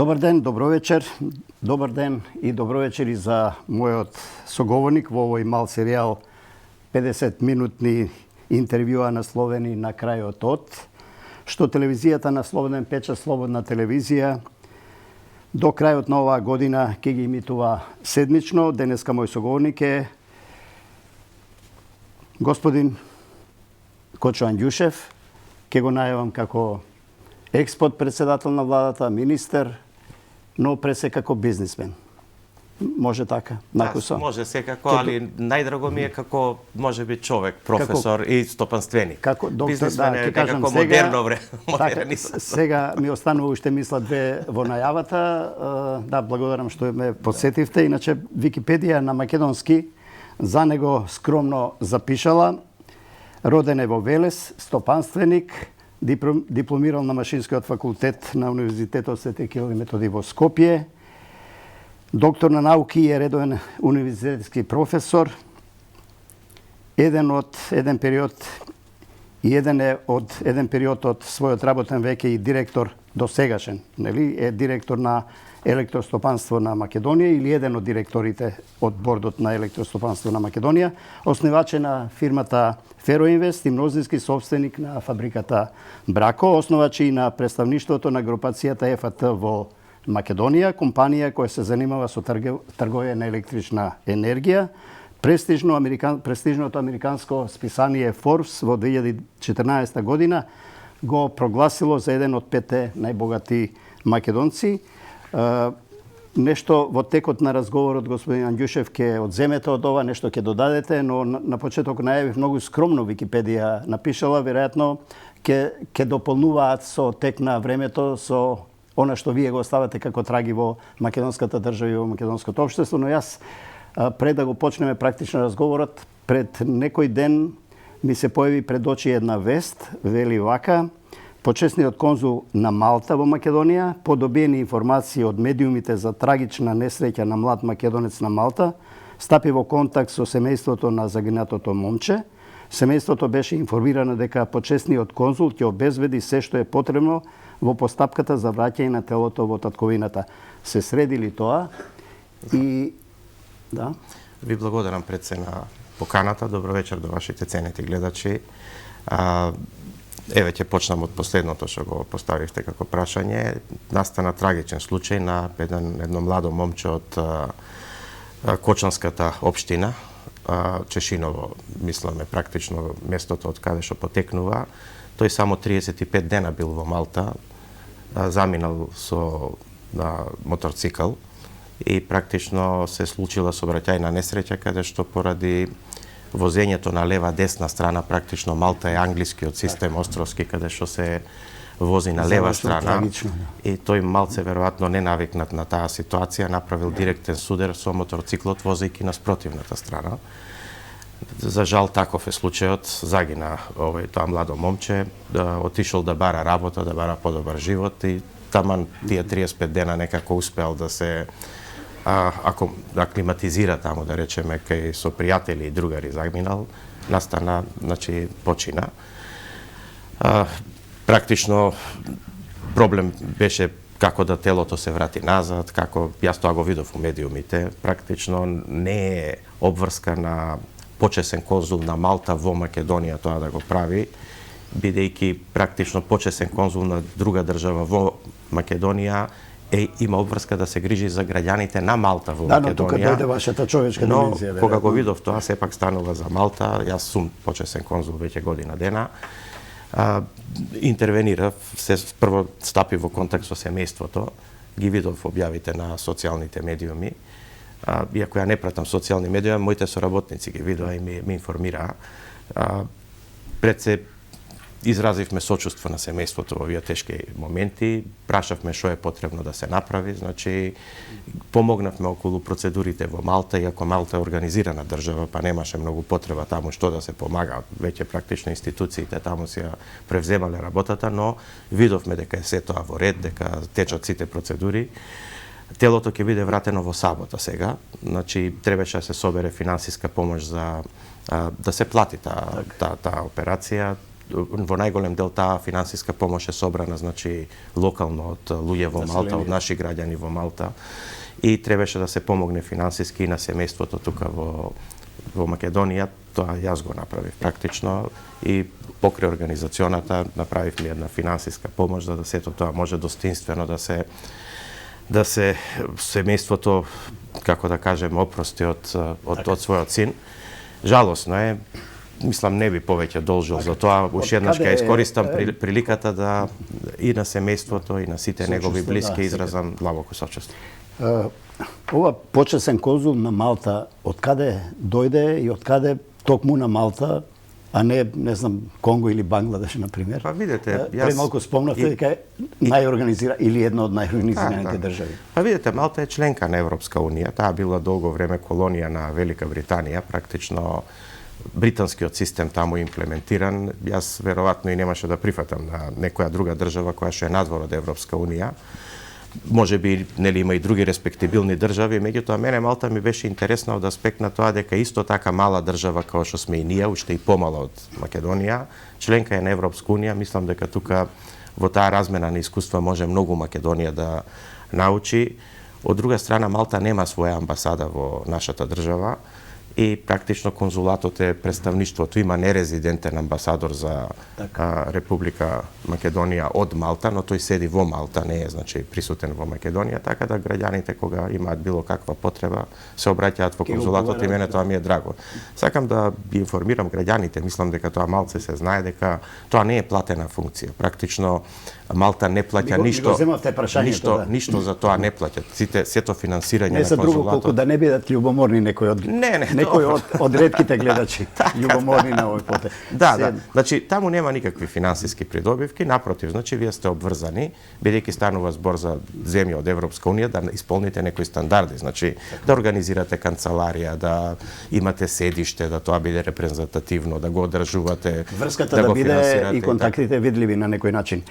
Добар ден, добро вечер. Добар ден и добро вечер и за мојот соговорник во овој мал серијал 50-минутни интервјуа насловени На крајот од, што телевизијата на Слободен печат, Слободна телевизија, до крајот на оваа година ќе ги имитува седмично. Денеска мој соговорник е господин Кочо Анѓушев. Ке го најавам како екс-подпредседател на владата, министер, но пред се како бизнисмен. Може така, накусо? Може секако, али најдраго ми е како можеби човек, професор и стопанственик. Како доктор, бизнисмен да, е ќе кажам некако сега, модерно време. Така, сега ми останува уште мисла две во најавата. Да, благодарам што ме подсетивте. Иначе Википедија на македонски за него скромно запишала: роден е во Велес, стопанственик, дипломирал на Машинскиот факултет на Универзитетот Свети Кирил и Методи во Скопје, доктор на науки и редовен универзитетски професор, еден период од својот работен век и директор до сегашен, нели, е директор на Електростопанство на Македонија или еден од директорите од бордот на Електростопанство на Македонија, основач на фирмата Фероинвест и мнозински собственик на фабриката Брако, основач и на представништвото на групацијата ЕФТ во Македонија, компанија која се занимава со трговија на електрична енергија. Престижното американско списание Forbes во 2014 година го прогласило за еден од 5 најбогати македонци. Нешто во текот на разговорот, господин Анѓушев, ќе одземете од ова, нешто ќе додадете, но на почеток најавив многу скромно Википедија напишала, веројатно ќе дополнуваат со тек на времето, со она што вие го оставате како траги во македонската држава и во македонското општество, но јас пред да го почнеме практично разговорот, пред некој ден ми се појави пред очи една вест, вели вака: почесниот конзул на Малта во Македонија, по добиени информации од медиумите за трагична несреќа на млад македонец на Малта, стапи во контакт со семејството на загинатото момче. Семејството беше информирано дека почесниот конзул ќе обезбеди се што е потребно во постапката за враќање на телото во татковината. Се средили тоа и да. Ви благодарам пред се на поканата. Добро вечер до вашите ценети гледачи. Еве ќе почнам од последното што го поставивте како прашање. Настана трагичен случај на едно младо момче од Кочанската општина, Чешиново, мисламе практично местото од каде што потекнува. Тој само 35 дена бил во Малта, заминал со моторцикл и практично се случила сообраќајна несреќа каде што поради возењето на лева-десна страна, практично Малта е англискиот систем островски, каде што се вози на лева страна. И тој малце веројатно не навикнат на таа ситуација, направил директен судер со моторциклот возејќи на спротивната страна. За жал таков е случајот, загина тоа младо момче, отишол да бара работа, да бара подобар живот и таман тие 35 дена некако успеал да се аклиматизира таму, да речеме, кај со пријатели и другари загминал, настана, значи, почина. Практично проблем беше како да телото се врати назад, како јас тоа го видов у медиумите, практично не е обврска на почесен конзул на Малта во Македонија тоа да го прави, бидејќи практично почесен конзул на друга држава во Македонија има обврска да се грижи за граѓаните на Малта во Македонија. Да, но тука дојде вашата човечка димензија. Но кога го видов тоа, сепак станува за Малта, јас сум почесен конзул веќе година дена, интервенирав, прво стапи во контакт со семејството, ги видов објавите на социјалните медиуми, иако ја не пратам социјални медиуми, моите соработници ги видоа и ми информираа. Пред се изразивме сочувство на семејството во овие тешки моменти, прашавме што е потребно да се направи, значи помогнавме околу процедурите во Малта, иако Малта е организирана држава, па немаше многу потреба таму што да се помага, веќе практично институциите таму си ја превземале работата, но видовме дека е се тоа во ред, дека течат сите процедури. Телото ќе биде вратено во сабота сега, значи требаше да се собере финансиска помош за да се плати таа операција. во најголем дел таа финансиска помош е собрана, значи, локално од луѓе во Малта, од наши граѓани во Малта. И требаше да се помогне финансиски на семејството тука во Македонија. Тоа јас го направив практично и покрај организационата направивме една финансиска помош за да сето тоа може достоинствено да се семејството, како да кажем, опрости од својот син. Жалосно е, мислам не би повеќе должил за тоа. Уште еднаш ќе искористам приликата да и на семејството и на сите негови блиски изразам длабоко сочувство. Ова почесен конзул на Малта, од каде дојде и од каде токму на Малта, а не знам, Конго или Бангладеш, например? Па видете, Пред малку спомнавте дека е или една од најорганизираните држави. Па видете, Малта е членка на Европска унија. Таа била долго време колонија на Велика Британија, практично британскиот систем таму имплементиран. Јас веројатно и немаше да прифатам на некоја друга држава која што е надвор од Европска унија. Може би, нели, има и други респектибилни држави, меѓутоа мене Малта ми беше интересна од аспект на тоа дека исто така мала држава како што сме и ние, уште и помала од Македонија, членка е на Европска унија. Мислам дека тука во таа размена на искуства може многу Македонија да научи. Од друга страна, Малта нема своја амбасада во нашата држава и практично конзулатот е представништвото, има нерезидентен амбасадор за Република Македонија од Малта, но тој седи во Малта, не е, значи, присутен во Македонија, така да граѓаните кога имаат било каква потреба се обраќаат во конзулатот и мене тоа ми е драго. Сакам да ги информирам граѓаните, мислам дека тоа малце се знае дека тоа не е платена функција. Практично Малта не плаќа ништо за тоа не плаќат. Сето финансирање на конзулатот. Не за друго колку да не бидат љубоморни некои од ретките гледачи, љубоморни на овој потек. Да. Значи таму нема никакви финансиски придобивки, напротив, значи вие сте обврзани, бидејќи станува збор за земја од Европска унија, да исполните некои стандарди, значи да организирате канцеларија, да имате седиште, да тоа биде репрезентативно, да го одржувате, врската да биде и контактите видливи на некој начин.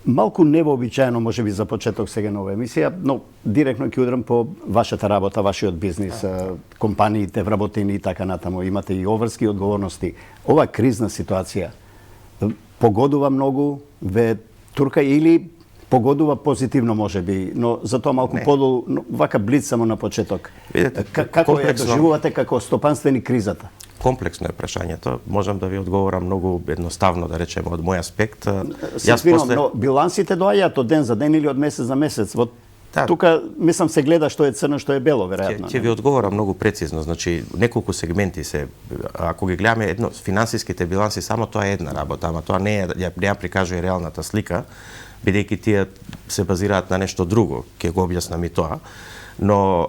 Малку невообичаено може би за почеток сега на оваа емисија, но директно ќе удрам по вашата работа, вашиот бизнис, компаниите, вработени и така натаму. Имате и обврски одговорности. Ова кризна ситуација погодува многу ве Турка или погодува позитивно можеби, но за тоа малку подолу, вака блиц само на почеток. Видете, како ја доживувате како стопанствени кризата? Комплексно е прашањето. Можам да ви одговорам многу едноставно, да речеме, од мој аспект. Но билансите доаѓаат од ден за ден или од месец за месец. Тука, мислам, се гледа што е црно, што е бело, веројатно. Ќе ви одговорам многу прецизно. Значи, неколку сегменти се, ако ги гледаме финансиските биланси, само тоа е една работа, ама тоа не ја прикажува реалната слика, бидејќи тие се базираат на нешто друго. Ќе го објаснам и тоа. Но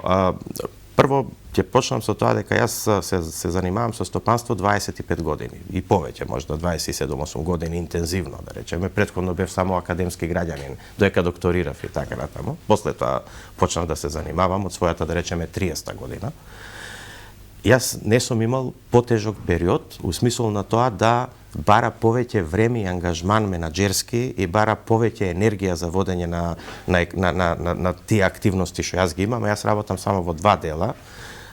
прво ќе почнам со тоа дека јас се занимавам со стопанство 25 години и повеќе, можда 27-8 години интензивно, да речеме. Претходно бев само академски граѓанин, доека докторирав и така натаму. После тоа почнав да се занимавам од својата, да речеме, 30-та година. Јас не сум имал потежок период, у смисол на тоа да бара повеќе време и ангажман менаџерски и бара повеќе енергија за водење на тие активности што јас ги имам. Јас работам само во два дела.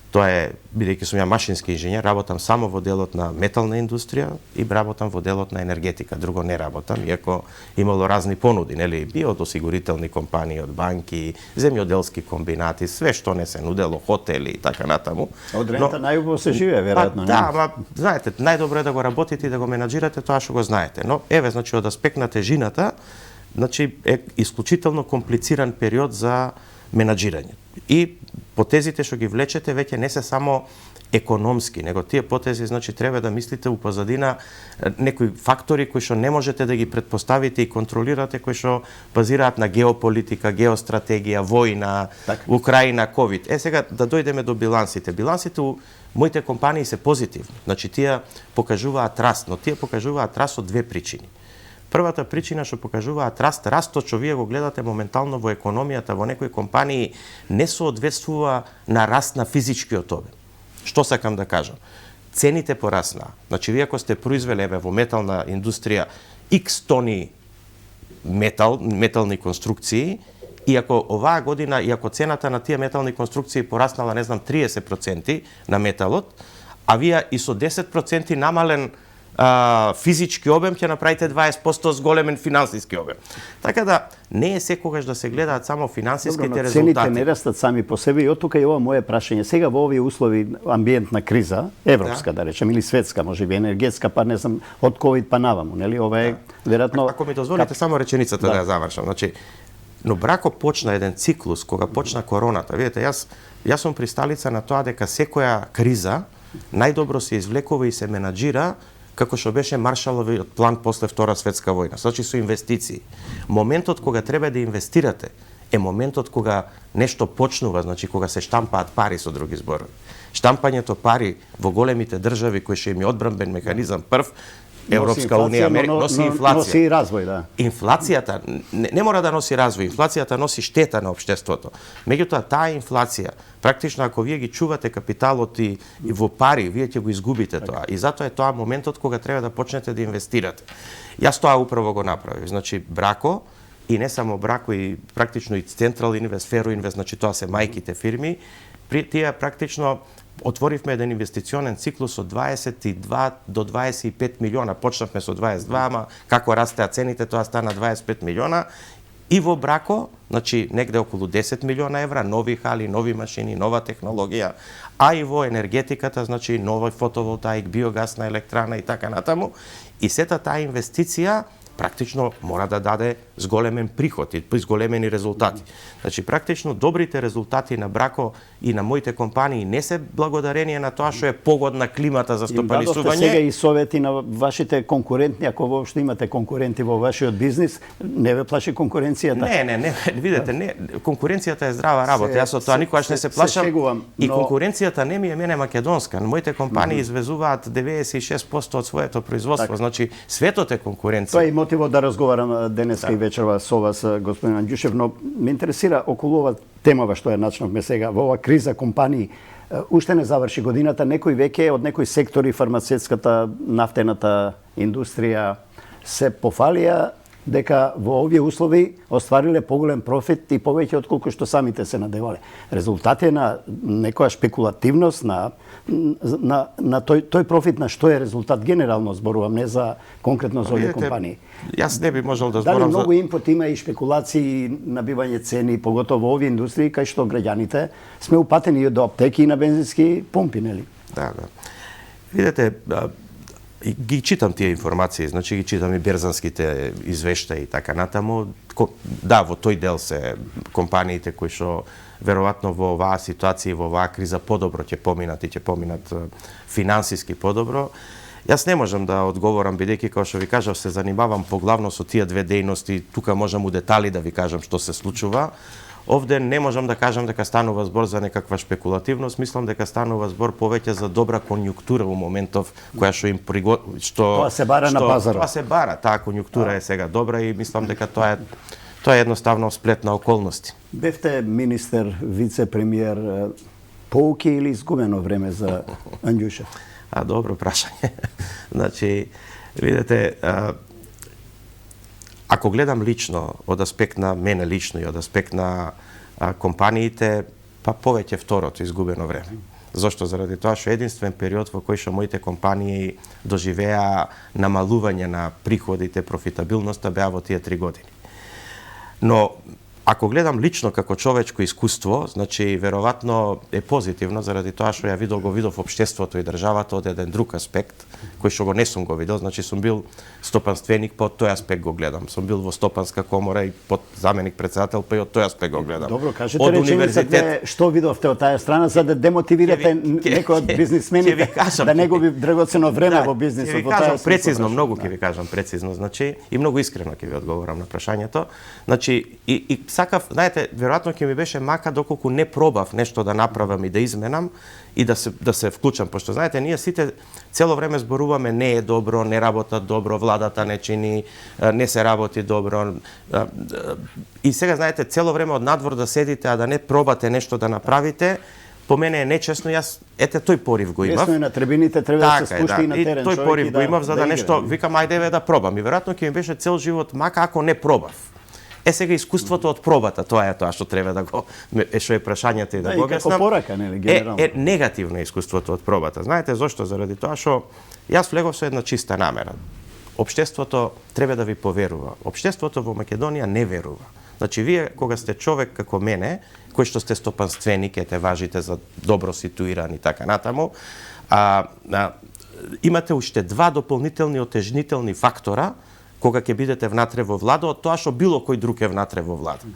Тоа е, бидејќи сум ја машински инженер, работам само во делот на метална индустрија и работам во делот на енергетика. Друго не работам, иако имало разни понуди, нели, и од осигурителни компании, од банки, земјоделски комбинати, све што не се нудело, хотели и така натаму. Од рента најубаво се живее, веројатно. Да, ама знаете, најдобро е да го работите и да го менаџирате тоа што го знаете. Но еве, значи, од аспект на тежината, значи е исклучително комплициран период за менаџирање. И потезите што ги влечете веќе не се само економски, него тие потези, значи, треба да мислите у позадина некои фактори кои што не можете да ги предпоставите и контролирате, кои што базираат на геополитика, геостратегија, војна, Украина, ковид. Сега да дојдеме до билансите. Билансите у моите компании се позитивни. Значи, тие покажуваат раст, но тие покажуваат раст од две причини. Првата причина што покажуваат растот што вие го гледате моментално во економијата, во некои компании не соодветствува на раст на физичкиот обем. Што сакам да кажам? Цените пораснаа. Значи, вие ако сте произвеле во метална индустрија X тони метални конструкции, и ако оваа година, и ако цената на тие метални конструкции пораснала, не знам, 30% на металот, а вие и со 10% намален физички обем, ќе направите 20% зголемен финансиски обем. Така да не е секогаш да се гледаат само финансиските Цените резултати. не растат сами по себе и од тука е ова моje прашање. Сега во овие услови амбиентна криза, европска да речем или светска, можеби енергетска, па не знам, од ковид па наваму, нели? Ова е веројатно. Ако ми дозволите само реченицата да ја завршам. Значи, но брако почна еден циклус кога почна короната. Видите, јас сум присталица на тоа дека секоја криза најдобро се извлекува и се менаџира како што беше Маршаловиот план после Втора светска војна. Значи со инвестиции. Моментот кога треба да инвестирате е моментот кога нешто почнува, значи кога се штампаат пари, со други зборови. Штампањето пари во големите држави кои што им е одбранбен механизам прв, Европска унија, Америка, носи инфлација. Носи и развој, да. Инфлацијата не мора да носи развој, инфлацијата носи штета на општеството. Меѓутоа, таа инфлација, практично ако вие ги чувате капиталот и во пари, вие ќе го изгубите тоа. И затоа е тоа моментот кога треба да почнете да инвестирате. Јас тоа управо го направив. Значи, Брако, и не само Брако, и практично и Централ Инвест, Феро Инвест, значи тоа се мајките фирми, тие практично отворивме еден инвестиционен циклус од 22 до 25 милиона. Почнавме со 22, ама како растеа цените, тоа стана 25 милиона. И во Брако, значи негде околу 10 милиона евра, нови хали, нови машини, нова технологија, а и во енергетиката, значи нова фотоволтаик, биогасна електрана и така натаму. И сета таа инвестиција практично мора да даде зголемен приход и зголемени резултати. Значи, практично добрите резултати на Брако и на моите компании не се благодарение на тоа што е погодна климата за стопанисување. Им дадовте сега и совети на вашите конкурентни, ако воопшто имате конкуренти во вашиот бизнис, не ве плаши конкуренцијата? Не, видете, не, конкуренцијата е здрава работа. Јас од тоа никогаш не се плашам. И конкуренцијата не ми е мене македонска. Моите компании извезуваат 96% од своето производство. Значи, светот е конкуренција. Тоа е мотивот да разговарам денеска и вечерва со вас, господин Анѓушев, но ме интересира околу ова темава што ја начнавме сега, во ова криза компании. Уште не заврши годината, некои веќе од некои сектори, фармацевската, нафтената индустрија, се пофалија дека во овие услови оствариле поголем профит и повеќе отколку што самите се надевале. Резултат е на некоја шпекулативност, на тој профит, на што е резултат генерално зборувам, не за конкретно за овие компании. Јас не би можел да зборам. Дали многу за... инпут има и шпекулации, набивање цени, поготово во овие индустрии, кај што граѓаните сме упатени и до аптеки и на бензински помпи, нели? Да. Видете, ги читам тие информации, значи ги читам и берзанските извештаи и така натаму. Да, во тој дел се компаниите кои што веројатно во оваа ситуација, во оваа криза подобро ќе поминат и ќе поминат финансиски подобро. Јас не можам да одговорам, бидејќи, како што ви кажав, се занимавам поглавно со тие две дејности, тука можам у детали да ви кажам што се случува. Овде не можам да кажам дека станува збор за некаква шпекулативност, мислам дека станува збор повеќе за добра конјунктура во моментов која што им тоа се бара на пазарот. Тоа се бара, таа конјунктура е сега добра и мислам дека тоа е едноставно сплет на околности. Бевте министер, вице-премиер, поуки или изгубено време за Анѓушев? Добро прашање. Значи, видете, ако гледам лично, од аспект на мене лично и од аспект на компаниите, па повеќе второто изгубено време. Зошто? Заради тоа што единствен период во кој што моите компании доживеа намалување на приходите, профитабилноста беа во тие 3 години. Но ако гледам лично како човечко искуство, значи веројатно е позитивно заради тоа што ја го видов општеството и државата од еден друг аспект, кој што го не сум го видел, значи сум бил стопанственик, по тој аспект го гледам. Сум бил во стопанска комора и под заменик председател, па и од тој аспект го гледам. Добро, кажете реченицата што видовте од таа страна за да демотивирате некој од бизнисмените да не губи драгоцено време во бизнисот. Ќе ви кажам прецизно, многу ќе ви кажам прецизно, значи и многу искрено ќе ви одговорам на прашањето. Значи и сакав, знаете, веројатно ќе ми беше мака доколку не пробав нешто да направам и да изменам и да се вклучам, пошто знаете, ние сите цело време зборуваме не е добро, не работат добро, владата не чини, не се работи добро. И сега знаете, цело време од надвор да седите, а да не пробате нешто да направите, по мене е нечесно. Јас тој порив го имав. Лесно е на трибините, треба да се спушти и на терен. Тој порив го имав за да нешто, викам ајде да пробам. И веројатно ќе ми беше цел живот мака ако не пробав. сега искуството од пробата, тоа е тоа што треба да го што е прашањето и да го објаснам. Како порака, нели, генерално? Е негативно искуството од пробата. Знаете зошто? Заради тоа што јас влегов со една чиста намера. Општеството треба да ви поверува. Општеството во Македонија не верува. Значи, вие, кога сте човек како мене, кој што сте стопанственик, те важите за добро ситуиран и така натаму, имате уште два дополнителни отежнителни фактора кога ќе бидете внатре во влада од тоа што било кој друг е внатре во влада.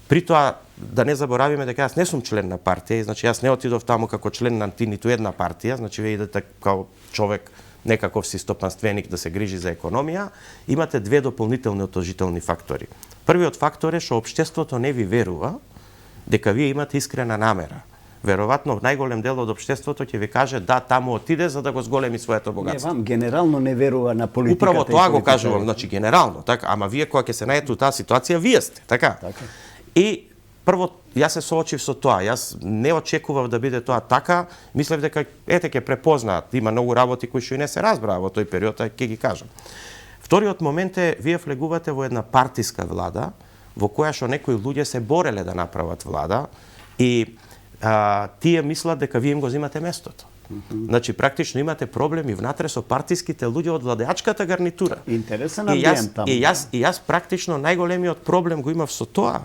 При тоа, да не заборавиме дека јас не сум член на партија, значи јас не отидов таму како член на ниту една партија, значи вие идете како човек некаков си стопанственик да се грижи за економија, имате две дополнителни отежнителни фактори. Првиот фактор е што општеството не ви верува дека вие имате искрена намера. Веројатно најголем дел од општеството ќе ви каже да, таму отиде за да го зголеми своето богатство. Не, вам генерално не верува на политиката. Управо тоа го кажувам, значи генерално, така, ама вие кога ќе се најдете у таа ситуација, вие сте, така. И прво јас се соочив со тоа, јас не очекував да биде тоа така, мислев дека ете ќе препознаат, има многу работи кои што и не се разбраа во тој период, а ќе ги кажам. Вториот момент е вие влегувате во една партиска влада во која што некои луѓе се бореле да направат влада и тие мислат дека вие им го земате местото. Значи, практично имате проблеми внатре со партиските луѓе од владеачката гарнитура. Интересен амбиент таму. И јас практично најголемиот проблем го имав со тоа.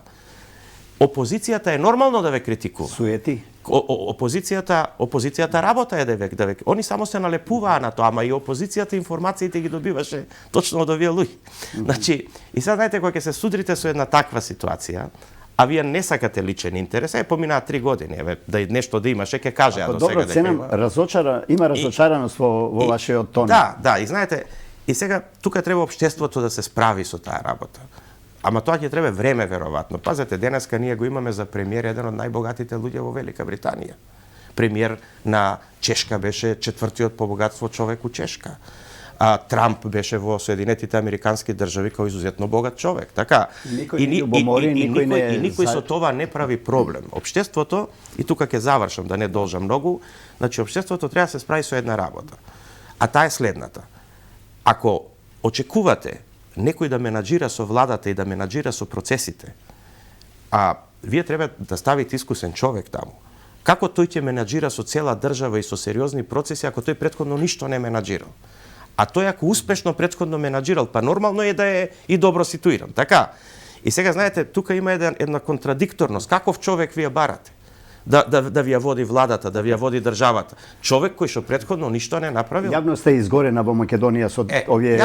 Опозицијата е нормално да ве критикува. Суети. Опозицијата работа е да ве. Они само се налепуваа на тоа, ама и опозицијата информациите ги добиваше точно од овие луѓе. Значи, и сега знаете кога ќе се судрите со една таква ситуација, а вие не сакате личен интерес, поминаа 3 години, да нешто да имаше, ќе кажеа до сега дека има. Има разочараност во вашиот тон. Да, и знаете, и сега тука треба општеството да се справи со таа работа. Ама тоа ќе треба време веројатно. Пазете, денеска ние го имаме за премиер еден од најбогатите луѓе во Велика Британија. Премиер на Чешка беше четвртиот по богатство човек у Чешка. Трамп беше во Соединетите Американски држави како изузетно богат човек, така. И никој со това не прави проблем. Општеството, и тука ќе завршам да не должам многу, значи општеството треба да се справи со една работа. А таа е следната. Ако очекувате некој да менаџира со владата и да менаџира со процесите, вие треба да ставите искусен човек таму. Како тој ќе менаџира со цела држава и со сериозни процеси ако тој претходно ништо не менаџирал? А тој ако успешно претходно менаџирал, па нормално е да е и добро ситуиран, така? И сега знаете, тука има една контрадикторност. Каков човек вие барате? Да ви ја води владата, да ви ја води државата. Човек кој што претходно ништо не направил. Јавноста е изгорена во Македонија со овие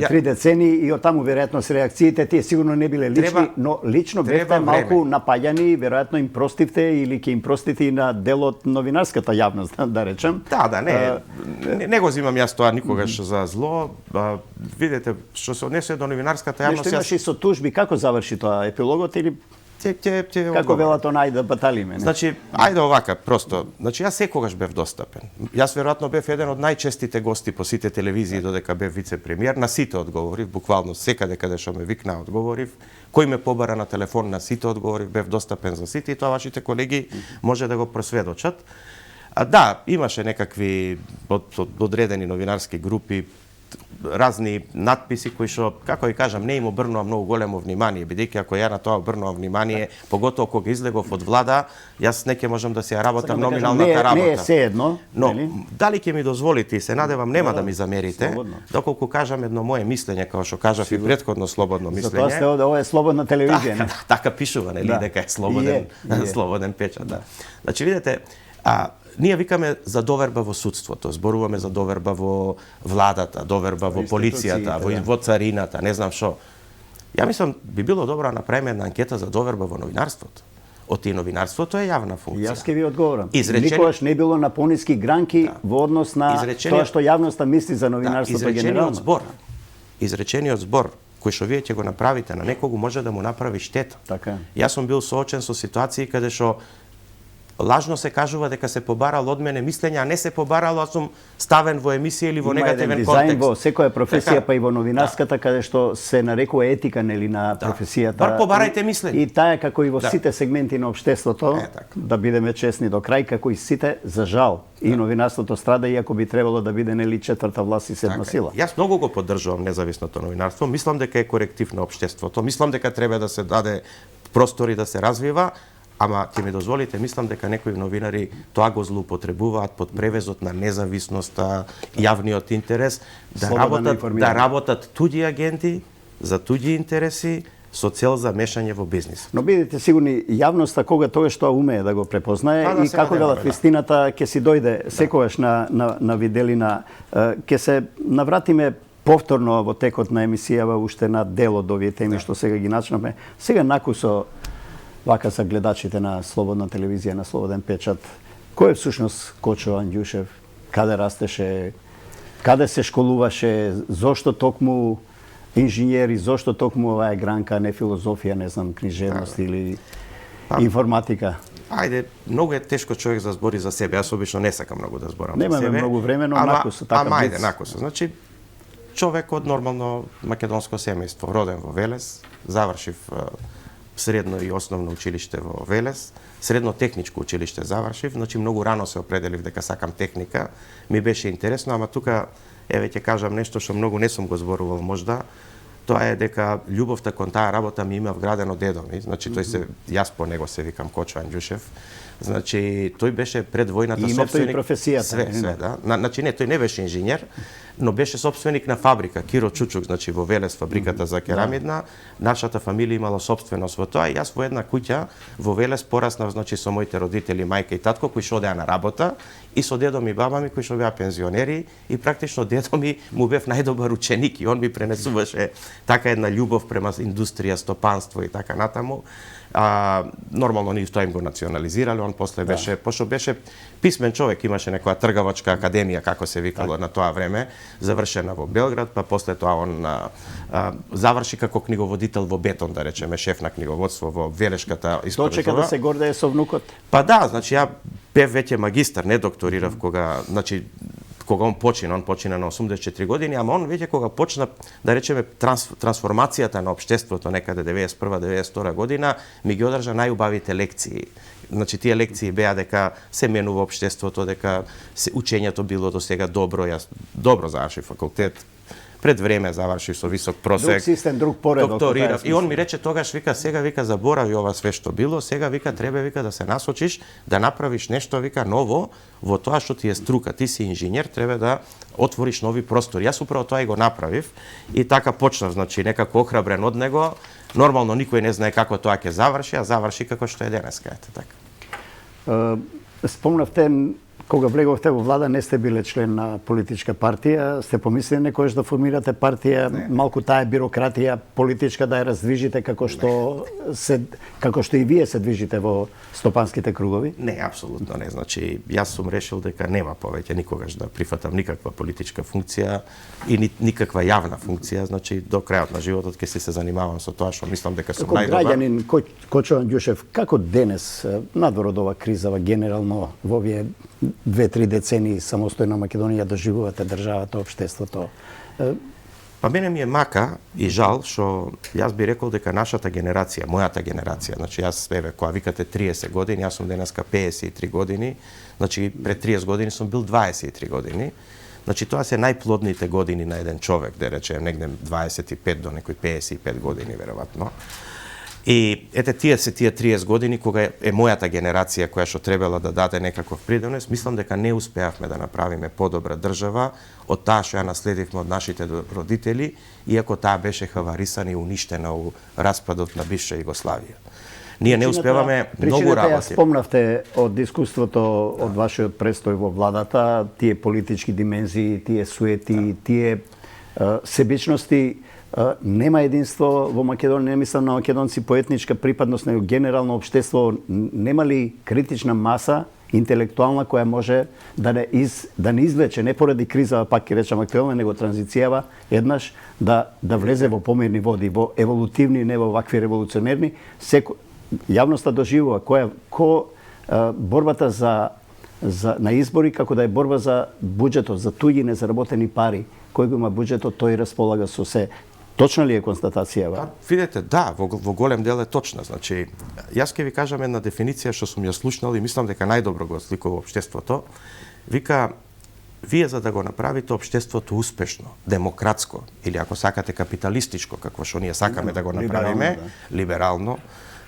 3 децени и од таму веројатно се реакциите тие сигурно не биле лични, но лично бевте малку напаѓани, веројатно им простивте или ќе им простите и на дел од новинарската јавност, да речем. Да, не го земам јас тоа никогаш за зло. Видете, што се однесува до новинарската јавност. Нешто имаше со тужби, како заврши тоа епилогот или како велат онај да баталиме? Значи, ајде овака, просто. Значи, јас секогаш бев достапен. Јас веројатно бев еден од најчестите гости по сите телевизии додека бев вице-премиер. На сите одговорив, буквално секаде каде што ме викна одговорив. Кој ме побара на телефон, на сите одговорив, бев достапен за сите и тоа вашите колеги може да го просведочат. Да, имаше некакви одредени новинарски групи, разни надписи кои што, како ви кажам, не им обрнува многу големо внимание, бидејќи ако ја на тоа обрнувам внимание, поготово кога излегов од влада, јас не ќе можам да се ја работам номиналната работа. Не е се едно, но дали ќе ми дозволите и се надевам нема да ми замерите, доколку кажам едно мое мислење, како што кажав и претходно слободно мислење. Затоа сте ова е слободна телевизија. Така пишува, нели, дека е слободен печат, да. Значи видете, ние викаме за доверба во судството, зборуваме за доверба во владата, доверба во полицијата, во царината, не знам што. Ја мислам, би било добро да направиме една анкета за доверба во новинарството. Оти новинарството е јавна функција. Јас ќе ви одговорам. Никогаш не било на пониски гранки во однос на тоа што јавноста мисли за новинарството генерално. Изречениот збор кој што вие ќе го направите на некогу може да му направи штета. Така. Јас сум бил соочен со ситуации каде што лажно се кажува дека се побарало од мене мислење, а не се побарало, а сум ставен во емисија или во негативен Има еден дизајн контекст. во секоја професија, Така. па и во новинарската, каде што се нарекува етика нели на професијата. Бар побарајте мислење. И таа како и во сите сегменти на општеството, така. да бидеме честни до крај, како и сите, за жал, и новинарството страда, иако би требало да биде нели четврта власт и седма сила. Јас многу го поддржувам независното новинарство. Мислам дека е коректив на општеството. Мислам дека треба да се даде простори да се развива, ама ќе ми дозволите, мислам дека некои новинари тоа го злоупотребуваат под превезот на независноста, јавниот интерес, да работат туѓи агенти за туѓи интереси со цел за мешање во бизнис. Но бидете сигурни, јавноста кога тогаш тоа умее да го препознае да и се како надеваме, велат вистината ќе си дојде секогаш на виделина, ќе се навратиме повторно во текот на емисијава уште на дел од овие теми што сега ги начнавме. Сега накусо вака за гледачите на Слободна телевизија, на Слободен печат. Кој е всушност Кочо Анѓушев? Каде растеше? Каде се школуваше? Зошто токму инженери, зошто токму оваа гранка, не филозофија, не знам, книжевност или информатика? Ајде, многу е тешко човек да збори за себе. Јас обично не сакам многу да зборам за Немаме себе. многу време, но накусо така Ама ајде, блиц. накусо. Значи, човек од нормално македонско семејство, роден во Велес, завршив средно и основно училиште во Велес, средно техничко училиште завршив, значи многу рано се определив дека сакам техника, ми беше интересно, ама тука еве ќе кажам нешто што многу не сум го зборувал можда. Тоа е дека љубовта кон таа работа ми има вградено дедо ми. Значи тој се јас по него се викам Кочо Анѓушев. Значи тој беше пред војната името сопственик. и професијата. Све, да. Значи не, тој не беше инженер, но беше сопственик на фабрика Киро Чучук, значи во Велес фабриката за керамидна. Нашата фамилија имала сопственост во тоа и јас во една куќа во Велес пораснав значи со моите родители, мајка и татко кои што одеа на работа и со дедо ми и баба ми кои што беа пензионери и практично дедо ми му бев најдобар ученик и он ми пренесуваше така една љубов према индустрија, стопанство и така натаму. Нормално ние тоа им го национализирале, он после беше, пошто беше писмен човек, имаше некоја тргавачка академија, како се викало на тоа време, завршена во Белград, па после тоа он заврши како книговодител во Бетон, да речеме, шеф на книговодство во Велешката исповедува. Дочека да се гордее со внукот? Па да, значи ја бев веќе магистар, не докторирав кога, значи кога он почина на 84 години, ама он веќе кога почна, да речеме, трансформацијата на општеството некаде 91-92 година, ми ги одржа најубавите лекции. Значи, тие лекции беа дека се менува општеството, дека учењето било до сега добро, јас добро завршив факултет, пред време завршив со висок просек. Друг систем, друг поредок. Докторирав. И он ми рече тогаш, вика, сега, вика, заборави ова све што било, сега, вика, треба, вика, да се насочиш, да направиш нешто, вика, ново, во тоа што ти е струка. Ти си инженер, треба да отвориш нови простори. Јас управо тоа и го направив и така почнав, значи, некако охрабрен од него. Нормално никој не знае како тоа ќе заврши, а заврши како што е денеска, ете така. Спомнавте, кога влеговте во влада, не сте биле член на политичка партија, сте помислили некојаш да формирате партија, малку таа бирократија политичка да ја раздвижите како што и вие се движите во стопанските кругови? Не, апсолутно не. Значи, јас сум решил дека нема повеќе никогаш да прифатам никаква политичка функција и никаква јавна функција, значи до крајот на животот ќе се занимавам со тоа што мислам дека сум најдобар. Како граѓанин Кочо Анѓушев, како денес, надвор од ова кризава генерално во овие 2-3 децении самостојна Македонија доживувате државата, општеството? Па мене ми е мака и жал што јас би рекол дека нашата генерација, мојата генерација, значи јас еве кога викате 30 години, јас сум денеска 53 години, значи пред 30 години сум бил 23 години. Значи тоа се најплодните години на еден човек, да речем негде 25 до некои 55 години веројатно. И ете тие 30 години кога е мојата генерација која што требала да даде некаков придонес, мислам дека не успеавме да направиме подобра држава од таа што ја наследивме од нашите родители, иако таа беше хаварисана и уништена у распадот на бивша Југославија. Ние не успеваме многу работи. Ја спомнавте од искуството од вашиот престој во владата, тие политички димензии, тие суети, тие себичности. Нема единство во Македонија, не мислам на македонци по етничка припадност, него генерално општество, нема ли критична маса интелектуална која може да не извлече, не поради криза, пак ќе речам актуелна, него транзицијава еднаш да влезе во помирни води, во еволутивни, не во вакви револуционерни. Јавноста доживува борбата на избори како да е борба за буџетот, за туѓи незаработени пари. Кој го има буџетот, тој располага со се. Точна ли е констатацијава? Видете, да, во голем дел е точна. Значи, јас ќе ви кажам една дефиниција што сум ја слушнал и мислам дека најдобро го осликува општеството. Вика, вие за да го направите општеството успешно, демократско или ако сакате капиталистичко, какво што ние сакаме да го направиме, либерално,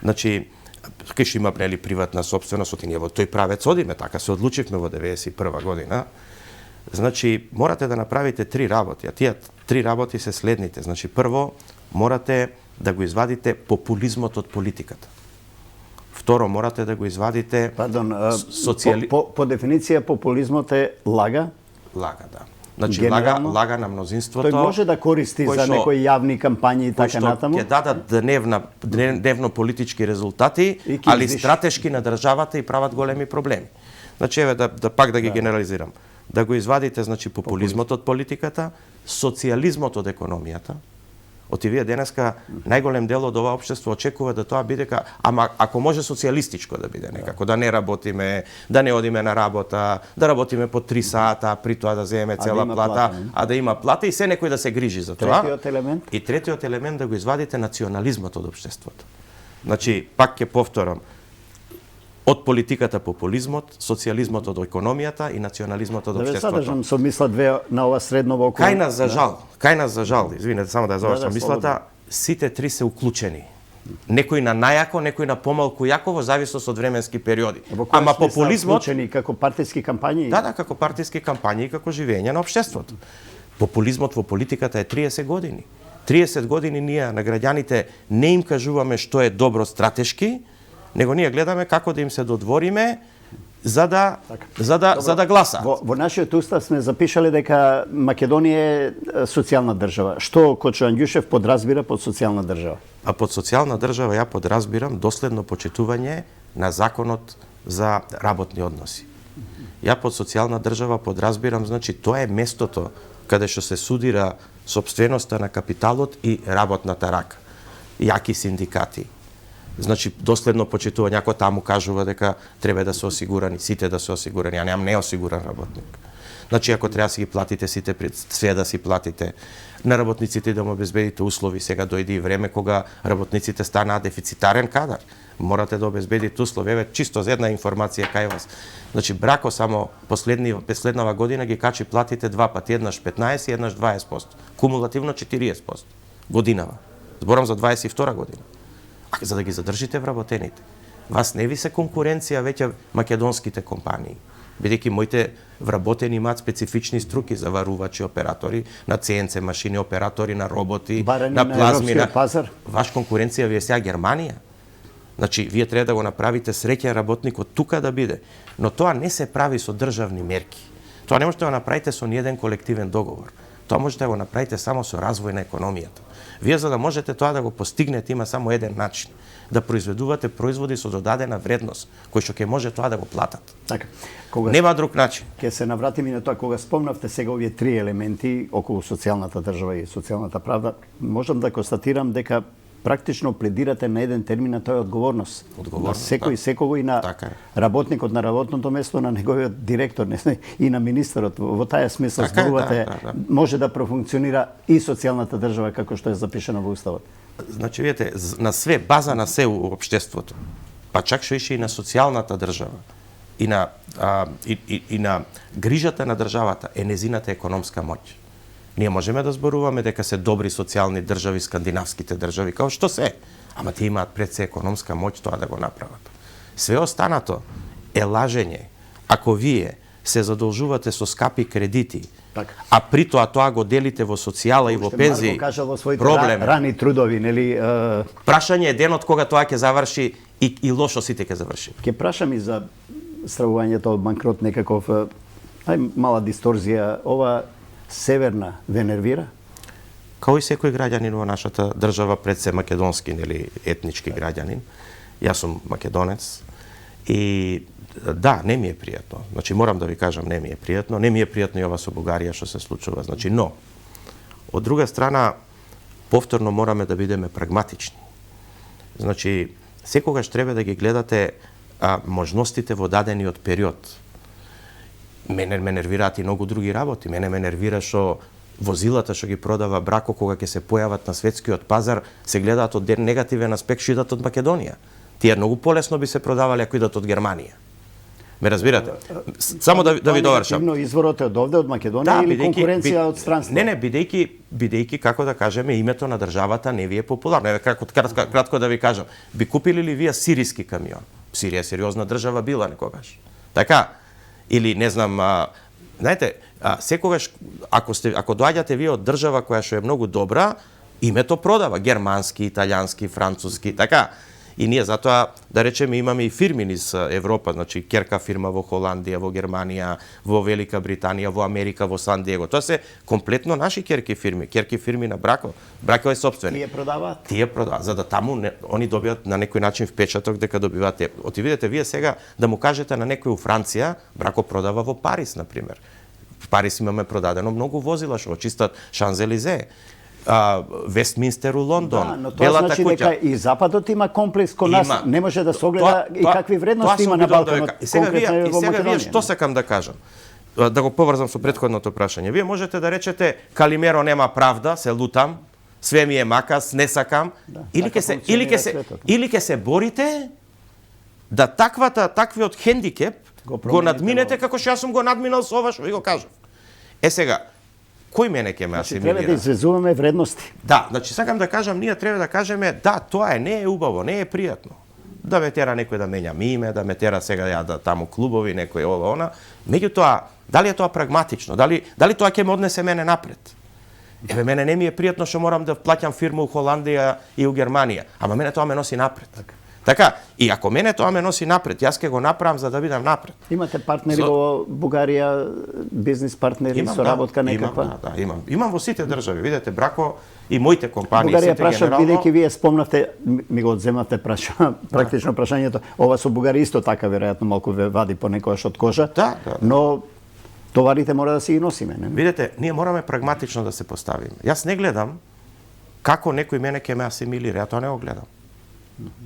значи кај има нели приватна сопственост, и ние во тој правец одиме, така се одлучивме во 91 година. Значи, морате да направите 3 работи, а тие 3 работи се следните. Значи, прво, морате да го извадите популизмот од политиката. Второ, морате да го извадите... Пардон, по дефиниција популизмот е лага? Лага, да. Значи, лага на мнозинството. Тој може да користи за некои јавни кампањи и така натаму? Кои што ќе дадат дневно политички резултати, али стратешки на државата и прават големи проблеми. Значи, еве, пак да ги генерализирам. Да го извадите, значи, популизмот од политиката, социјализмот од економијата. Оти вие денеска најголем дел од ова општество очекува да тоа биде ама ако може социјалистичко да биде некако, да не работиме, да не одиме на работа, да работиме по 3 сата, при тоа да земеме цела плата, а да има плата и се некој да се грижи за тоа. Третиот елемент? И третиот елемент да го извадите национализмот од општеството. Значи, пак ќе повторам, од политиката популизмот, социјализмот од економијата и национализмот од општеството. Да ве задржам со мисла две на ова средно во околу. Кај нас за жал, извинете, само да ја завршам мислата, сите три се уклучени. Некој на најако, некој на помалку јако во зависност од временски периоди. Ама популизмот уклучени како партиски кампањи? Да, како партиски кампањи и како живење на општеството. Популизмот во политиката е 30 години. 30 години ние на граѓаните не им кажуваме што е добро стратешки, него ние гледаме како да им се додвориме за да гласа. Во нашиот устав сме запишале дека Македонија е социјална држава. Што Кочо Андјушев подразбира под социјална држава? А под социјална држава ја подразбирам доследно почитување на законот за работни односи. Ја под социјална држава подразбирам, значи, тоа е местото каде што се судира сопственоста на капиталот и работната рака. Јаки синдикати. Значи, доследно почитување, ако таму кажува дека треба да се осигурани, сите да се осигурани, а немам неосигуран работник. Значи, ако треба да си ги платите сите, све да си платите, на работниците да му обезбедите услови, сега дојде и време кога работниците станаа дефицитарен кадар. Морате да обезбедите услови. Еве, чисто за една информација кај вас. Значи, Брако само последнава година ги качи платите 2 пати, еднаш 15 и еднаш 20%. Кумулативно 40% годинава. Зборам за 22 година. За да ги задржите вработените. Вас не ви се конкуренција веќе македонските компании, бидејќи моите вработени имаат специфични струки, заварувачи, оператори на CNC машини, оператори на роботи, на плазми, на пазар. Ваш конкуренција ви е сега Германија. Значи, вие треба да го направите среќен работник од тука да биде. Но тоа не се прави со државни мерки. Тоа не можете да го направите со ниеден колективен договор. Тоа можете да го направите само со развој на економијата. Вие за да можете тоа да го постигнете има само еден начин. Да произведувате производи со додадена вредност, кои што ќе може тоа да го платат. Така. Нема друг начин. Ќе се навратиме на тоа кога спомнавте сега овие 3 елементи околу социјалната држава и социјалната правда, можам да констатирам дека практично пледирате на еден термин, а тоа е одговорност. На секој секого и на работникот на работното место, на неговиот директор, и на министерот. Во таја смисла зборувате, може да профункционира и социјалната држава како што е запишано во уставот. Значи, видите, на све, база на се у општеството, па чак што ише и на социјалната држава, и на грижата на државата е незината економска моќ. Ние можеме да зборуваме дека се добри социјални држави, скандинавските држави, као што се, ама тие имаат пред се економска моќ тоа да го направат. Све останато е лажење. Ако вие се задолжувате со скапи кредити, а при тоа го делите во социјала и во пензии, проблем рани трудови, нели? Прашање е денот кога тоа ќе заврши и лошо сите ќе заврши. Ќе прашам и за стравувањето од банкрот некаков, мала дисторзија, ова северна ве нервира? Као и секој граѓанин во нашата држава, пред се македонски, нели, етнички граѓанин. Јас сум македонец и да, не ми е пријатно. Значи, морам да ви кажам, не ми е пријатно. Не ми е пријатно и ова со Бугарија што се случува. Значи, но, од друга страна, повторно мораме да бидеме прагматични. Значи, секогаш треба да ги гледате можностите во дадениот период. Мене ме нервираат и многу други работи. Мене ме нервира што возилата што ги продава Брако кога ќе се појават на светскиот пазар, се гледаат од негативен аспект што идат од Македонија. Тие многу полесно би се продавале ако идат од Германија. Ме разбирате? Само да ви довршам. Изворот е од овде, од Македонија или конкуренција од странство? Не, бидејќи како да кажеме, името на државата не ви е популарно. Еве кратко да ви кажам, би купили ли вие сириски камион? Сирија е сериозна држава била некогаш. Така? Или не знам, знаете, секогаш ако доаѓате вие од држава која што е многу добра, името продава германски, италијански, француски, така. И ние затоа, да речеме, имаме и фирми низ Европа, значи керка фирма во Холандија, во Германија, во Велика Британија, во Америка, во Сан Диего. Тоа се комплетно наши керки фирми на Брако. Брако е сопствени. Тие продаваат? Тие продаваат, за да таму они добијат на некој начин впечаток дека добиваат те. Оти видите вие сега да му кажете на некој у Франција, Брако продава во Париз, на пример. В Париз имаме продадено многу возила што чистат Шанзелизе. Вестминстер у Лондон, да, но тоа значи дека и Западот има комплекс кон нас, не може да се огледа и какви вредности има на Балканот, конкретно во Македонија. Вие што сакам да кажам? Да го поврзам со претходното прашање. Вие можете да речете Калимеро нема правда, се лутам, све ми е макас, не сакам, или ќе се борите да таквиот хендикеп го надминете како што јас сум го надминал со ова што ви го кажав. Сега, кој мене ќе ме асимилира? Треба да извезуваме вредности. Да, значи сакам да кажам, ние треба да кажеме, да, тоа не е убаво, не е пријатно. Да ме тера некој да менјам име, да ме тера сега ја да таму клубови, некој ова она. Меѓутоа, дали е тоа прагматично? Дали тоа ќе ме однесе мене напред? Еве мене не ми е пријатно што морам да плаќам фирма у Холандија и у Германија, ама мене тоа ме носи напред. Така, и ако мене тоа ме носи напред, јас ќе го направам за да бидам напред. Имате партнери во Бугарија, бизнис партнери, соработка некаква? Да, имам. Имам во сите држави. Видете, Брако и моите компании, Бугарија сите прашав, генерално... бидејќи вие спомнавте, ми го одземавте практично прашањето, ова со Бугарија исто така, веројатно, малку ве вади понекогаш од кожа, да. Но товарите мора да си ги носиме, не? Видете, ние мораме прагматично да се поставиме. Јас не гледам како некој мене ќе ме асимилира, ја тоа не го гледам.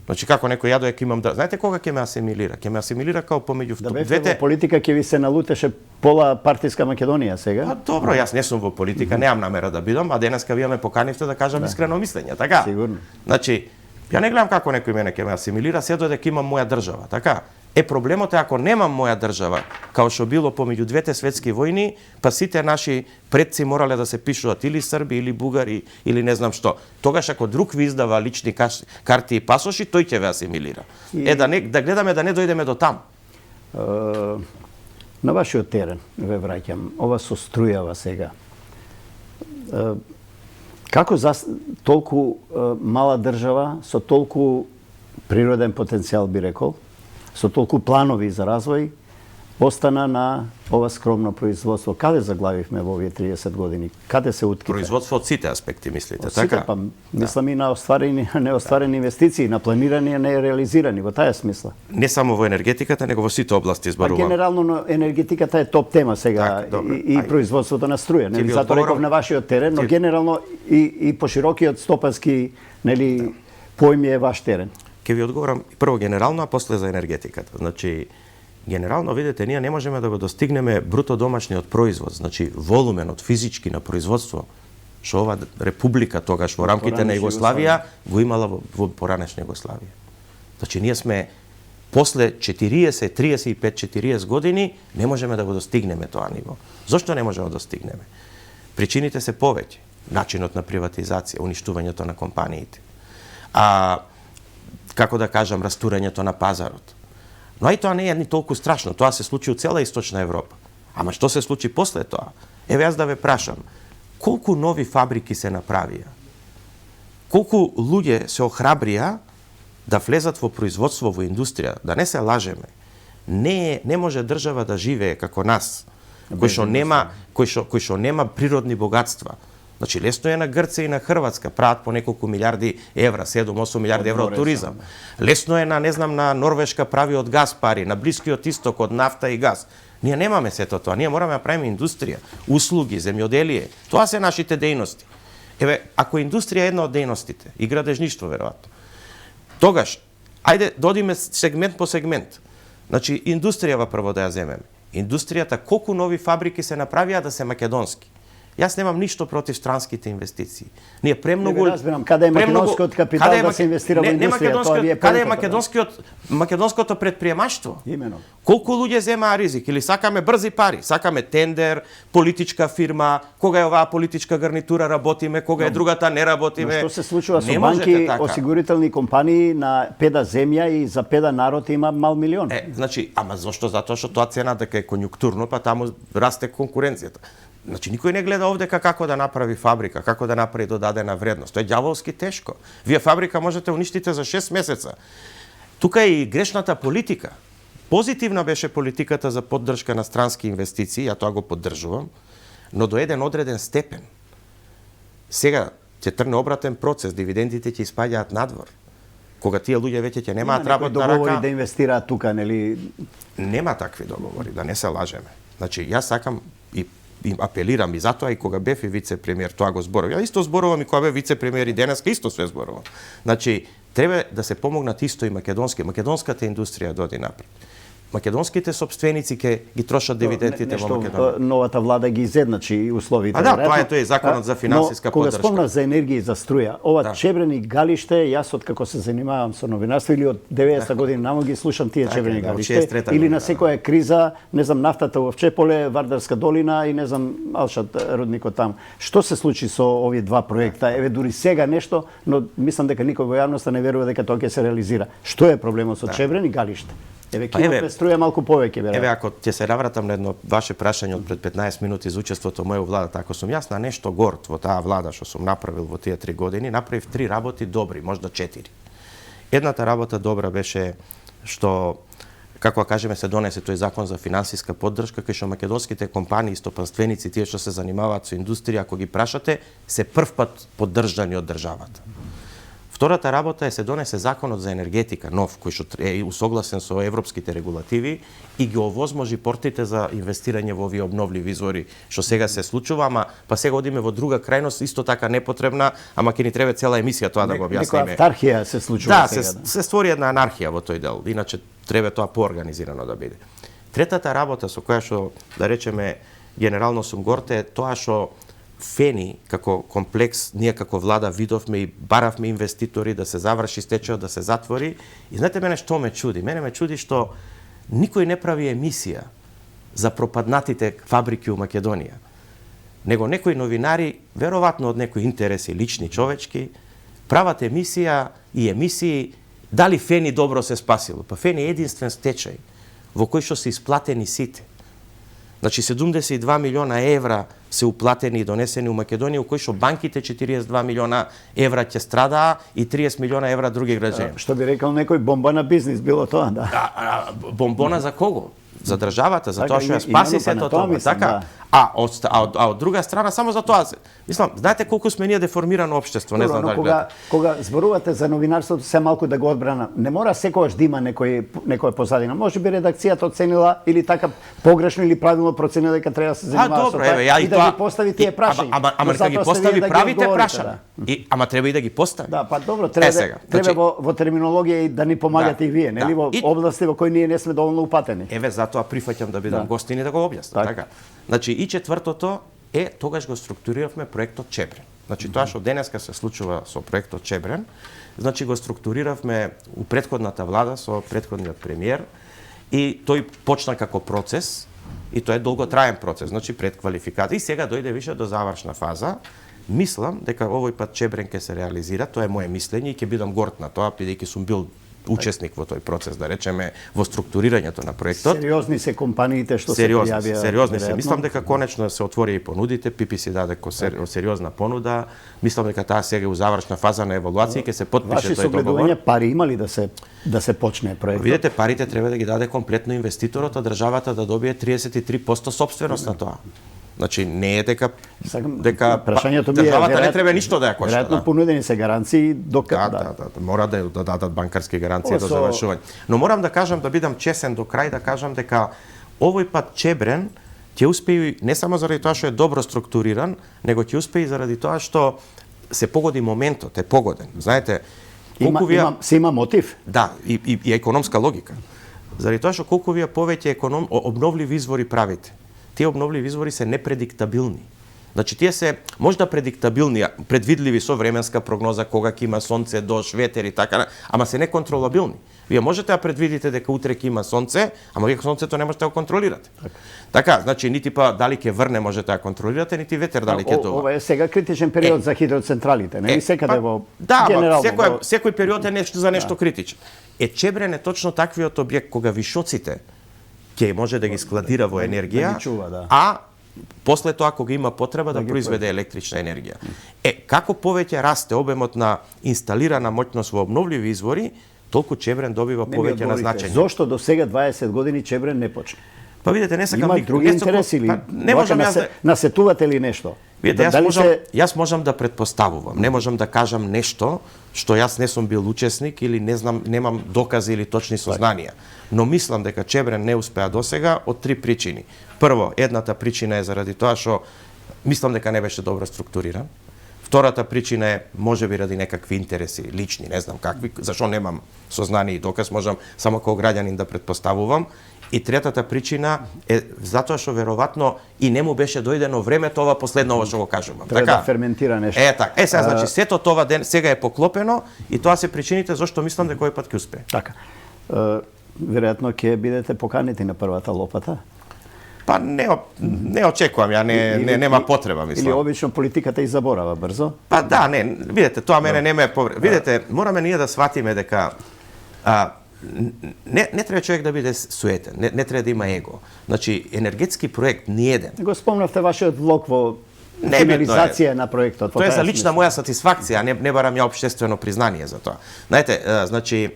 Значи како некој ја доека имам да... Знаете кога ќе ме асимилира? Ќе ме асимилира као помеѓу двете... Во политика ќе ви се налутеше пола партиска Македонија сега? Па добро, јас не сум во политика, немам намера да бидам, а денеска вие ме поканивте да кажам искрено мислење, така? Сигурно. Значи, ја не гледам како некој мене ќе ме асимилира, се додека имам моја држава, така? Проблемот е ако немам моја држава, као што било помеѓу двете светски војни, па сите наши предци морале да се пишуваат или срби, или бугари, или не знам што. Тогаш ако друг ви издава лични карти и пасоши, тој ќе ве асимилира. Да гледаме да не дојдеме до там. На вашиот терен ве враќам, ова со струјава сега. Како за толку мала држава, со толку природен потенцијал би рекол, со толку планови за развој, остана на ова скромно производство. Каде заглавивме во овие 30 години? Каде се утките? Производство од сите аспекти, мислите, од сите, така? Па, мислам и на остварени, неостварени инвестиции, на планирани и нереализирани, во таа смисла. Не само во енергетиката, него во сите области зборувам. Генерално енергетиката е топ тема сега, и производството на струја. Нели, затоа реков на вашиот терен, но генерално и по широкиот стопански, нели, појми е ваш терен. Ќе ви одговорам прво генерално, а после за енергетиката. Значи, генерално, видите, ние не можеме да го достигнеме бруто домашниот производ, значи волуменот физички на производство, што ова република тогаш во рамките на Југославија го имала во поранешна Југославија. Значи, ние сме после 40, 35, 40 години не можеме да го достигнеме тоа ниво. Зошто не можеме да достигнеме? Причините се повеќе. Начинот на приватизација, уништувањето на компаниите. Како да кажам, растурањето на пазарот. Но и тоа не е ни толку страшно. Тоа се случи у цела Источна Европа. Ама што се случи после тоа? Еве јас да ве прашам, колку нови фабрики се направија? Колку луѓе се охрабрија да влезат во производство, во индустрија? Да не се лажеме. Не може држава да живее како нас, кој што нема природни богатства. Значи, лесно е на Грција и на Хрватска, прават по неколку милиарди евра, 7-8 милиарди евра од туризам. Лесно е на, не знам, на Норвешка прави од газ пари, на Блискиот исток од нафта и газ. Ние немаме сето тоа, ние мораме да правиме индустрија, услуги, земјоделие. Тоа се нашите дејности. Еве, ако индустрија е една од дејностите, и градежништво веројатно, тогаш, Ајде, додиме сегмент по сегмент. Значи, индустријава прво да ја земеме. Индустријата, колку нови фабрики се направија да се македонски? Јас немам ништо против странските инвестиции. Ние премногу... Не разбирам, каде е македонскиот капитал да се инвестира во индустрија? Тоа ви е каде е првото, македонското предприемаштво? Имено. Колку луѓе земаа ризик? Или сакаме брзи пари, сакаме тендер, политичка фирма, кога е оваа политичка гарнитура работиме, кога е другата не работиме. Но што се случува со Не банки, можете така. осигурителни компании на педа земја и за педа народ има мал милион? Значи, ама зошто? Затоа што тоа цена дека е конјунктурно, па таму расте конкуренцијата. Значи, никој не гледа овдека како да направи фабрика, како да направи додадена вредност. Тоа е ѓаволски тешко. Вие фабрика можете уништите за 6 месеца. Тука е и грешната политика. Позитивна беше политиката за поддршка на странски инвестиции, ја тоа го поддржувам, но до еден одреден степен. Сега ќе трне обратен процес, дивидендите ќе испаѓаат надвор. Кога тие луѓе веќе ќе немаат работна рака, договори да инвестираат тука, нели? нема такви договори, да не се лажеме. Значи, јас сакам и апелирам и затоа и кога бев и вице-премиер, тоа го зборувам. Ја исто зборувам и кога бев вице-премиер и денеска исто све зборувам. Значи, треба да се помогнат исто и македонската индустрија да оди напред. Македонските собственици ќе ги трошат дивидендите во Македонија. Новата влада ги изедначи условите. А да, тоа е тој законот за финансиска кога поддршка. спомнав за енергија и за струја, ова Чебрени галиште, јас од како се занимавам со новинарство или од 90-та година намо ги слушам тие Чебрени галиште, или на секоја криза, не знам, нафтата во Вчеполе, Вардарска долина и не знам, Алшат рудникот таму. Што се случи со овие два проекта? Еве дури сега нешто, но мислам дека никој во јавноста не верува дека тоа ќе се реализира. Што е проблемот со Чебрени галиште? Еве кинове струја малку повеќе веројатно. Еве ако ќе се навратам на едно ваше прашање од пред 15 минути за учеството моја владата, ако сум јас на нешто горд во таа влада што сум направил во тие 3 години, направив 3 работи добри, можда 4. Едната работа добра беше што како кажеме се донесе тој закон за финансиска поддршка кај што македонските компании, стопанственици, тие што се занимаваат со индустрија, ако ги прашате, се првпат поддржани од државата. Втората работа е се донесе законот за енергетика, нов, кој што е усогласен со европските регулативи и ги овозможи портите за инвестирање во овие обновливи извори, што сега се случува, ама па сега одиме во друга крајност, исто така непотребна, ама ќе ни треба цела емисија тоа да го објасниме. Некоја автархија се случува сега. Да, се створи една анархија во тој дел, иначе треба тоа поорганизирано да биде. Третата работа со која што, да речеме, генерално сум горд е тоа што Фени, како комплекс, ние како влада видовме и баравме инвеститори да се заврши стечајот, да се затвори. И знаете мене што ме чуди? Мене ме чуди што никој не прави емисија за пропаднатите фабрики у Македонија. Него некои новинари, веројатно од некои интереси лични, човечки, прават емисија и емисии дали Фени добро се спасило. Па Фени е единствен стечај во кој што се исплатени сите. Значи 72 милиона евра се уплатени и донесени у Македонија, у кои што банките 42 милиона евра ќе страдаа и 30 милиона евра други граѓани. Што би рекол некој, бомба на бизнис било тоа, да. Бомбона за кого? За државата, за тоа што ја спаси сето тоа, така? Да. А од друга страна само за тоа. Мислам, знаете колку сме ние деформирано општество, не знам дали. Кога зборувате за новинарството, се малку да го одбрана. Не мора секогаш да има некоја позадина. Можеби редакцијата оценила или така погрешно или правилно проценила дека треба да се занимава со тоа и да ги постави тие прашања. Ама нека ги постави правите прашања. Ама треба и да ги постави. Да, па добро, треба во терминологија и да ни помагате и вие, нели, во области во кои ние не сме доволно упатени. Еве затоа прифаќам да бидам гостин и да го објаснам, така. Значи и четвртото е тогаш го структуриравме проектот Чебрен. Значи тоа што денеска се случува со проектот Чебрен, значи го структуриравме у претходната влада со претходниот премиер и тој почна како процес и тоа е долготраен процес, значи предквалификација и сега дојде више до завршна фаза. Мислам дека овој пат Чебрен ќе се реализира, тоа е моје мислење и ќе бидам горд на тоа, бидејќи сум бил учесник во тој процес, да речеме, во структурирањето на проектот. Сериозни се компаниите што се пријавија. Сериозни се. Мислам дека конечно се отвори и понудите, Пипи си даде сериозна понуда. Мислам дека таа сега е у завршна фаза на евалуација и ќе се потпише тој договор. Ваши пари имали да се почне проектот? Видете, парите треба да ги даде комплетно инвеститорот, а државата да добие 33% собственост на тоа. Значи не е дека државата не треба ништо да ја кошта. Веројатно понудени се гаранции Да, мора да дадат банкарски гаранции до завршување. Но морам да кажам, да бидам чесен до крај, да кажам дека овој пат Чебрен ќе успее не само заради тоа што е добро структуриран, него ќе успее и заради тоа што се погоди моментот, е погоден. Знаете, Си има мотив? Да, и економска логика. Заради тоа што колку вие повеќе обновливи извори правите, тие обновливи извори се непредиктабилни. Значи, тие се можда предиктабилни, предвидливи со временска прогноза, кога ќе има сонце, дожд, ветер и така, ама се неконтролабилни. Вие можете да предвидите дека утре ќе има сонце, ама вие сонцето не можете да го контролирате. Така, значи, нити па дали ќе врне можете да контролирате, нити ветер дали ќе дува. Ова е сега критичен период за хидроцентралите, нели секаде во генерално. Да, секој период е нешто за нешто критичен. Чебрен е точно таквиот објект кога вишоците ќе може да ги складира во енергија, а после тоа кога има потреба да произведе електрична енергија. Како повеќе расте обемот на инсталирана моќност во обновливи извори, толку Чебрен добива повеќе на значење. Зошто до сега 20 години Чебрен не почне? Па видете, не сакам никој. Има други интереси или не можам јас насетувате ли нешто? Видете, јас можам да предпоставувам, не можам да кажам нешто што јас не сум бил учесник или не знам, немам докази или точни сознанија. Но мислам дека Чебрен не успеа досега од 3 причини. Прво, едната причина е заради тоа што мислам дека не беше добро структуриран. Втората причина е можеби ради некакви интереси лични, не знам какви, зашо немам сознание и доказ, можам само како граѓанин да предпоставувам. И третата причина е затоа што веројатно и не му беше дојдено времето ова последно што го кажувам. Треба да ферментира нешто. Така. Сега значи сето тоа ден сега е поклопено и тоа се причините зашто мислам дека кој пат ќе успее. Така. Веројатно ќе бидете поканети на првата лопата. Па не очекувам, ја нема потреба, мислам. Или обично политиката и заборава брзо? Па да, видете, тоа мене не ме видете, мораме ние да сватиме дека не треба човек да биде суетен, не треба да има его. Значи, енергетски проект ниеден. Го спомнавте вашиот влог во финализација на проектот. Тоа е за лична моја сатисфакција, не барам ја општествено признание за тоа. Знаете, значи,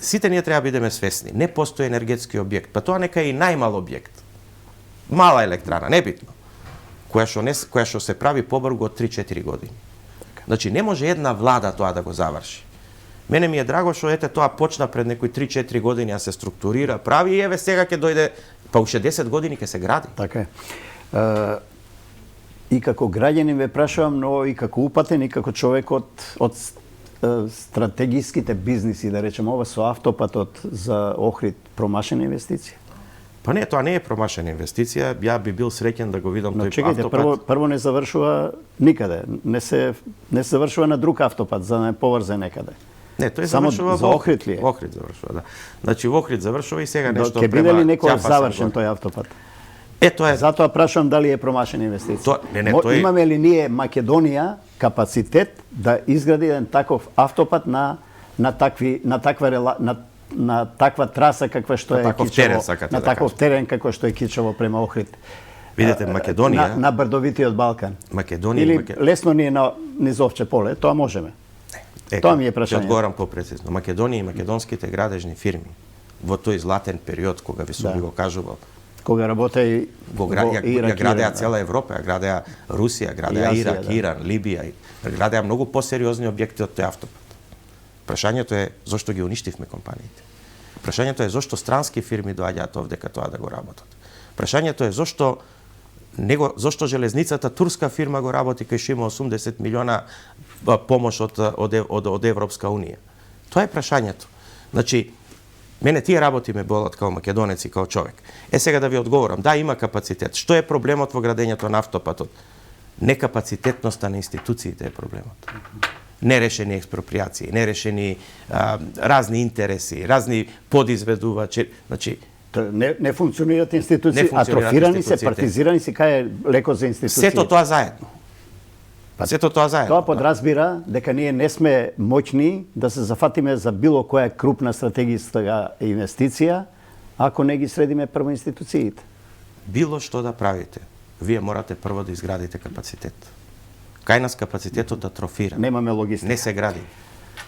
сите ние треба да бидеме свесни. Не постои енергетски објект, па тоа нека е и најмал објект. Мала електрана, небитно, која што се прави побрзо од 3-4 години. Значи, не може една влада тоа да го заврши. Мене ми е драго што тоа почна пред некои 3-4 години да се структурира, прави и еве сега ќе дојде, па уште 10 години ќе се гради. Така е. И како граѓанин ве прашувам, но и како упатен и како човек од стратегиските бизниси, да речем, ова со автопатот за Охрид промашена инвестиција? Па не, тоа не е промашена инвестиција, ја би бил среќен да го видам тој чекайте, автопат. Прво не завршува никаде, не се завршува на друг автопат, за да не поврзе некаде. Не, тој завршува во Охрид ли е? Во Охрид завршува, да. Значи во Охрид завршува и сега нешто према. Ќе биде ли некој завршен тој автопат? Тоа е. Затоа прашувам дали е промашена инвестиција. Имаме ли ние Македонија капацитет да изгради еден таков автопат на таква траса каква што е Кичево, на таков терен како што е Кичево према Охрид? Видете, Македонија на брдовитиот Балкан. Македонија или лесно ни е на низовче поле, тоа можеме. Тоа ми е прашање. Ќе одговорам попрецизно. Македонија и македонските градежни фирми во тој златен период кога ви сум го кажувал, кога работеа и ја градеа цела Европа, ја градеа Русија, градеа Ирак, Иран, Либија, градеа многу посериозни објекти од тој автопат. Прашањето е зошто ги уништивме компаниите. Прашањето е зошто странски фирми доаѓаат овде тоа да го работат. Прашањето е зошто железницата турска фирма го работи кај што има 80 милиона помош од Европска унија. Тоа е прашањето. Значи, мене тие работи ме болат као македонец и као човек. Сега да ви одговорам, да, има капацитет. Што е проблемот во градењето на автопатот? Некапацитетноста на институциите е проблемот. Нерешени експроприации, нерешени разни интереси, разни подизведувачи, значи не функционираат институции, атрофирани се, партизирани се, кај е леко за институциите. Сето тоа заедно. Тоа подразбира дека ние не сме моќни да се зафатиме за било која крупна стратегиска инвестиција, ако не ги средиме прво институциите. Било што да правите, вие морате прво да изградите капацитет. Кај нас капацитетот атрофира. Немаме логистика. Не се гради.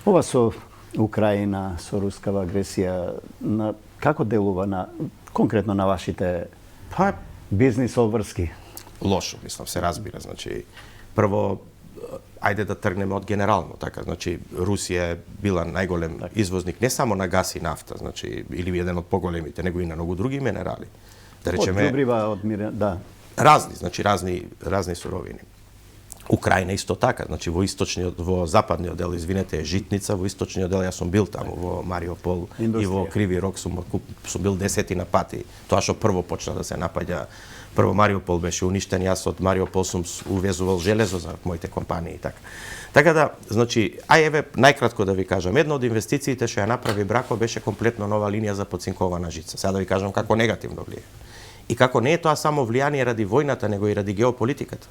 Ова со Украина, со рускава агресија, како делува конкретно на вашите бизнис обврски? Лошо, мислам, се разбира. Значи, прво, ајде да тргнеме од генерално, така, значи, Русија е била најголем извозник не само на газ и нафта, значи, или еден од поголемите, него и на многу други минерали. Да речеме, од ѓубрива, од да. Разни суровини. Украина исто така, значи во западниот дел, извинете, е Житница, во источниот дел јас сум бил таму во Мариупол и во Криви Рог сум бил 10 пати. Тоа што прво почна да се напаѓа, прво Мариупол беше уништен, јас од Мариупол сум увезувал железо за моите компании и така. Така да, значи, еве најкратко да ви кажам, една од инвестициите што ја направи Брако беше комплетно нова линија за поцинкована жица. Сега да ви кажам како негативно влие. И како не е тоа само влијание ради војната, него и ради геополитиката.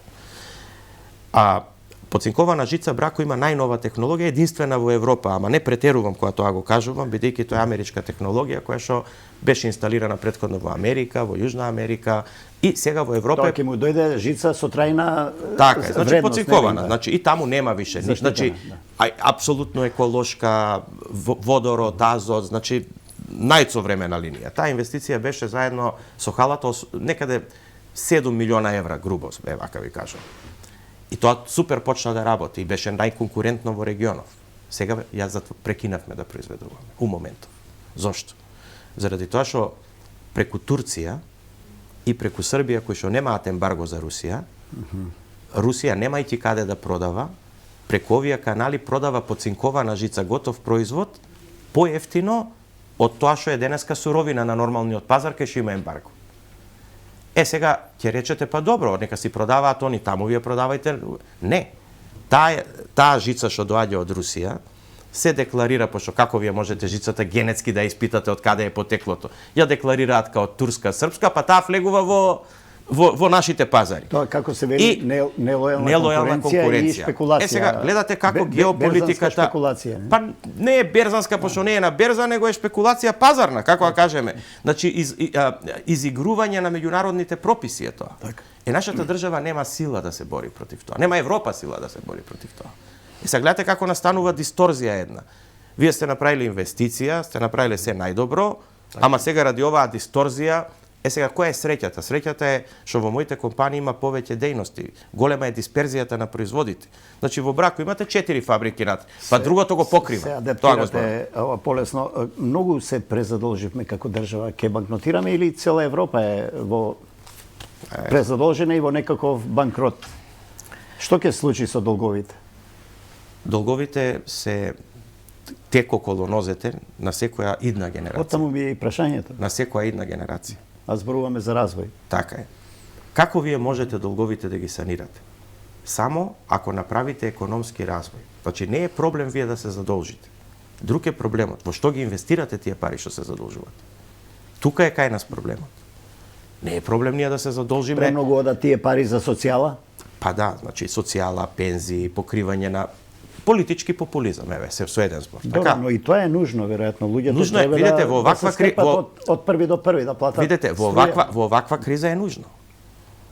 А поцинкована жица Брако има најнова технологија, единствена во Европа, ама не претерувам кога тоа го кажувам, бидејќи тоа е америчка технологија која што беше инсталирана претходно во Америка, во Јужна Америка и сега во Европа. Тоа ќе му дојде жица со трајна така, значи вредност, поцинкована, да. значи и таму нема више, значи апсолутно еколошка, водород, азот, значи најсовремена линија. Таа инвестиција беше заедно со халата некаде 7 милиона евра грубо, вака ви кажам. И тоа супер почна да работи и беше најконкурентно во регионов. Сега јас прекинавме да произведуваме у моментов. Зошто? Заради тоа што преку Турција и преку Србија кои што немаат ембарго за Русија, Русија немајќи каде да продава, преку овие канали продава поцинкована жица готов производ поевтино од тоа што е денеска суровина на нормалниот пазар кај што има ембарго. Сега ќе речете, па добро, нека си продаваат они таму, вие продавајте. Не. Таа жица што доаѓа од Русија се декларира, пошто како вие можете жицата генетски да испитате од каде е потеклото. Ја декларираат као турска, српска, па таа влегува во нашите пазари. Тоа како се вели нелојална конкуренција и спекулација. Сега гледате како геополитиката. Па не е берзанска, пошто не е на берза, него е шпекулација пазарна, како да кажеме. Значи изигрување на меѓународните прописи е тоа. Нашата држава нема сила да се бори против тоа. Нема Европа сила да се бори против тоа. Сега гледате како настанува дисторзија една. Вие сте направиле инвестиција, сте направиле се најдобро, ама сега ради оваа дисторзија. Сега, која е среќата? Среќата е што во моите компании има повеќе дејности. Голема е дисперзијата на производите. Значи, во Брако имате 4 фабрики над, па другото го покрива. Се адаптирате полесно. Многу се презадолживме како држава. Ке банкнотираме или цела Европа е во презадолжена и во некаков банкрот? Што ќе случи со долговите? Долговите се тек околу нозете на секоја идна генерација. Оттаму би е и прашањето. На секоја идна генерација. А зборуваме за развој. Така е. Како вие можете долговите да ги санирате? Само ако направите економски развој. Значи не е проблем вие да се задолжите. Друг е проблемот. Во што ги инвестирате тие пари што се задолжувате? Тука е кај нас проблемот. Не е проблем ние да се задолжиме. Премногу одат тие пари за социјала? Па да, значи социјала, пензии, покривање на политички популизам, еве, се со еден збор. Добро, но и тоа е нужно, веројатно. Луѓето нужно е, видите, во ваква криза од први до први да платат. Видите, во ваква криза е нужно.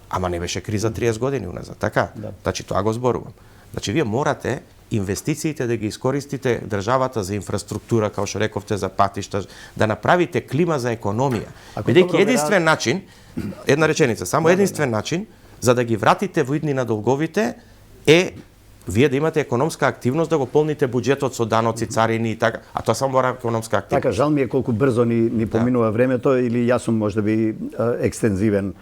Ама не беше криза 30 години уназад, така? Да. Значи тоа го зборувам. Значи вие морате инвестициите да ги искористите државата за инфраструктура, како што рековте за патишта, да направите клима за економија. Бидејќи единствен начин, една реченица, само единствен начин за да ги вратите во иднина долговите е вие да имате економска активност да го полните буџетот со даноци, царини и така, а тоа само мора економска активност. Така, жал ми е колку брзо ни поминува времето или јас сум можеби екстензивен.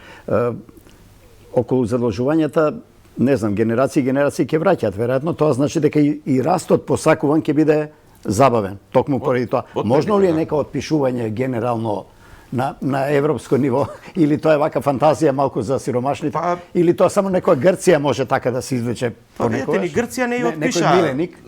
Околу задолжувањата, не знам, генерации ќе враќаат, веројатно тоа значи дека и растот посакуван ќе биде забавен, токму поради тоа. Можно ли е нека отпишување генерално на европско ниво, или тоа е вака фантазија малку за сиромашните, или тоа само некоја Грција може така да се извлече понекогаш? Видете ли, Грција не ја отпиша.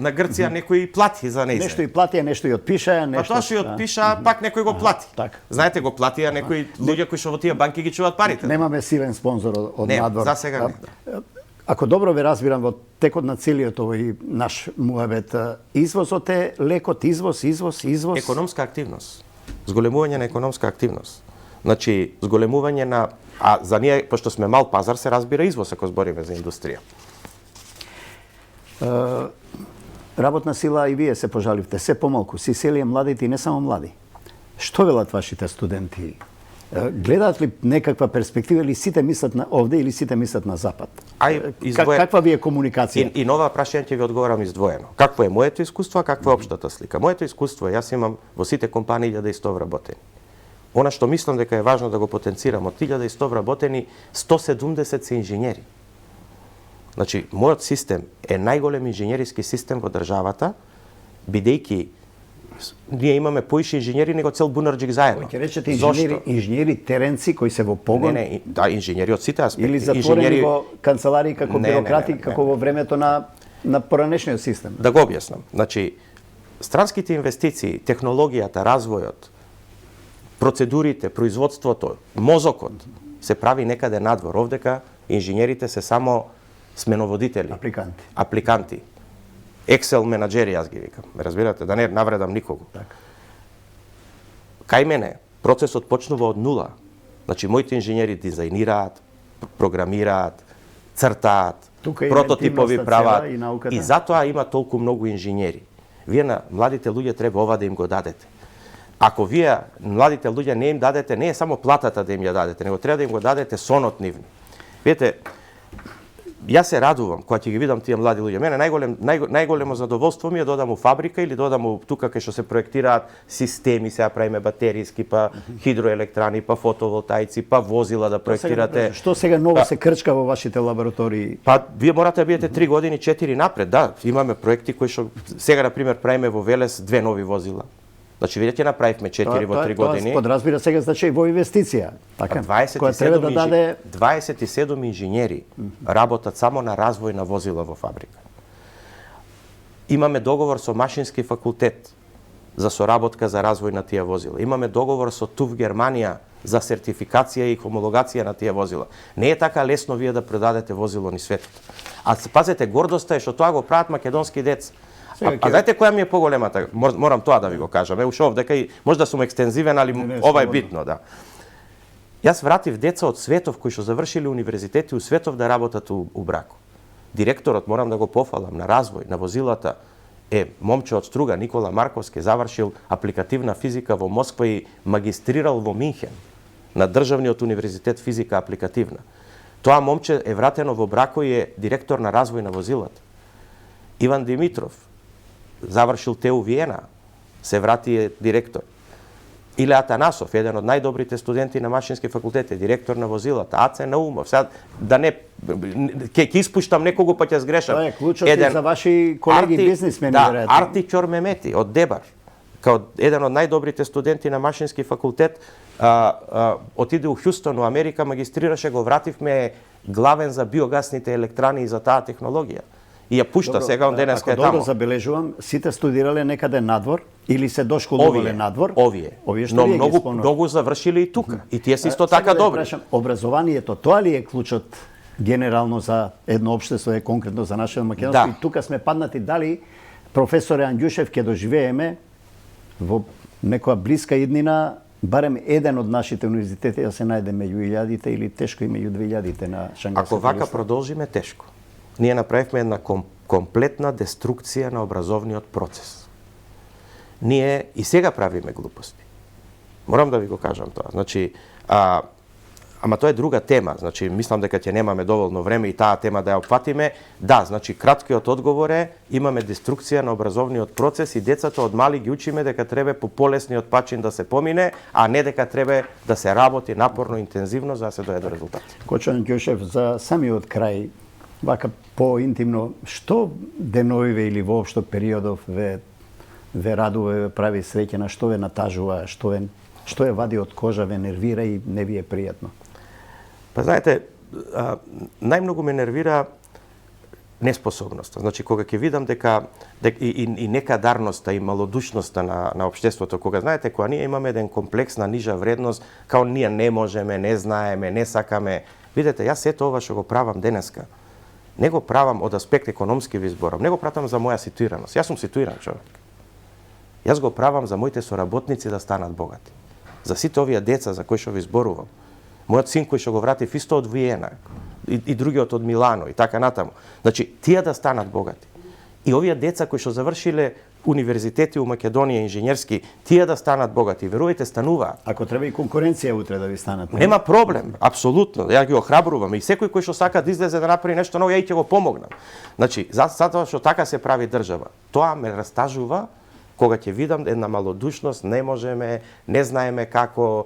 На Грција некој плати за нејзе. Нешто и плати, нешто и отпиша, нешто. Па тоа што и отпиша, пак некој го плати. Знаете, го платија некои луѓе кои што во тие банки ги чуваат парите. Немаме силен спонзор од надвор. Не, за сега не. Ако добро ве разбирам во текот на целиот овој наш муабет, извозот е лекот, извоз. Економска активност. Зголемување на економска активност. Значи, зголемување на... А за ние, пошто сме мал пазар, се разбира извоз, ако збориме за индустрија. Работна сила и вие се пожаливте, се помалку. Си селија младите и не само млади. Што велат вашите студенти? Гледаат ли некаква перспектива или сите мислат на овде или сите мислат на запад? Каква ви е комуникација? И нова прашање ќе ви одговорам издвоено. Какво е моето искуство, а каква е општата слика? Моето искуство, јас имам во сите компании 1100 вработени. Она што мислам дека е важно да го потенцирам, од 1100 вработени, 170 се инженери. Значи, мојот систем е најголем инженериски систем во државата, бидејќи ние имаме поише инженери него цел Бунарџик заедно. Ќе речете инженери теренци кои се во погон? Не, да, инженери од сите аспекти. Или затворени во канцеларии како бюрократи, како во времето на поранешниот систем? Да го објаснам. Значи, странските инвестиции, технологијата, развојот, процедурите, производството, мозокот се прави некаде надвор. Овдека инженерите се само сменоводители. Апликанти. Excel менаџери, јас ги викам. Разбирате, да не навредам никого. Кај мене, процесот почнува од нула. Значи, моите инженери дизајнираат, програмираат, цртаат, прототипови прават. И затоа има толку многу инженери. Вие на младите луѓе треба ова да им го дадете. Ако вие младите луѓе не им дадете, не е само платата да им ја дадете, него треба да им го дадете сонот нивни. Видете, јас се радувам кога ќе ги видам тие млади луѓе. Мене најголемо задоволство ми е да одам у фабрика или да одам у тука кај што се проектираат системи, сега правиме батеријски, па хидроелектрани, па фотоволтаици, па возила да проектирате. Што сега ново се крчка во вашите лаборатории? Па вие морате да бидете 3 години, 4 напред, да. Имаме проекти кои што сега на пример правиме во Велес 2 нови возила. Значи, видите, направивме 4 во 3 години. Тоа подразбира сега значи во инвестиција. Така, која треба да даде 27 инженери работат само на развој на возила во фабрика. Имаме договор со Машински факултет за соработка за развој на тие возила. Имаме договор со ТУВ Германија за сертификација и хомологација на тие возила. Не е така лесно вие да продадете возило ни светот. А пазете, гордоста е што тоа го прават македонски деца. А знаете која ми е поголемата? Морам тоа да ви го кажам. Уште овдека и може да сум екстензивен, али ова е битно, да. Јас вратив деца од светов кои што завршиле универзитети у светов да работат у Брако. Директорот, морам да го пофалам, на развој на возилата е момче од Струга, Никола Марковски, завршил апликативна физика во Москва и магистрирал во Минхен на државниот универзитет физика апликативна. Тоа момче е вратено во Брако и е директор на развој на возилата. Иван Димитров завршил ТУ Виена, се врати е директор. Иле Атанасов, еден од најдобрите студенти на Машински факултет, е директор на возилата. Аце Наумов, сега да не ќе испуштам некого па ќе сгрешам. Тоа е клучот за ваши колеги бизнисмени, веројатно. Да, Арти Ќормемети од Дебар, као еден од најдобрите студенти на Машински факултет, отиде у Хјустон, у Америка, магистрираше, го вративме главен за биогасните електрани и за таа технологија. И ја пушта. Добро, сега он денеска е тамо. Ако добро забележувам, сите студирале некаде надвор или се дошколувале надвор? Овие. Но многу завршиле и тука. И тие се исто така добри. Образованието, тоа ли е клучот генерално за едно општество, е конкретно за нашето македонско? Да. И тука сме паднати дали професоре Андјушев ќе доживееме во некоја блиска иднина барем еден од нашите универзитети да се најде меѓу 1000-те или тешко и меѓу 2000-те на Шангајската Ако вака продолжиме, тешко. Ние направивме една комплетна деструкција на образовниот процес. Ние и сега правиме глупости. Морам да ви го кажам тоа. Значи, ама тоа е друга тема. Значи, мислам дека ќе немаме доволно време и таа тема да ја опфатиме. Да, значи, краткиот одговор е, имаме деструкција на образовниот процес и децата од мали ги учиме дека треба по полесниот начин да се помине, а не дека треба да се работи напорно, интензивно за да се дојде до резултати. Кочо Андјушев, за самиот крај, вака поинтимно, што деновиве или воопшто периодов ве радува, ве прави среќена, што ве натажува, што ве вади од кожа, ве нервира и не ви е пријатно? Па знаете, најмногу ме нервира неспособноста. Значи, кога ќе видам дека и некадарноста и малодушноста на општеството, кога знаете, кога ние имаме еден комплекс на нижа вредност, као ние не можеме, не знаеме, не сакаме. Видете, јас сето ова што го правам денеска, не го правам од аспект економски ви зборам, не го правам за моја ситуираност. Јас сум ситуиран човек. Јас го правам за моите соработници да станат богати. За сите овие деца за кои што ви зборувам. Мојот син кој што го вратив исто од Виена и другиот од Милано и така натаму. Значи, тие да станат богати. И овие деца кои што завршиле универзитети у Македонија инженерски, тие да станат богати. Верувајте, стануваат. Ако треба и конкуренција утре да ви станат. Нема проблем, апсолутно. Ја ги охрабрувам и секој кој што сака да излезе да направи нешто ново, ја и ќе го помогнам. Значи, затоа што така се прави држава. Тоа ме растажува Кога ќе видам една малодушност, не можеме, не знаеме како,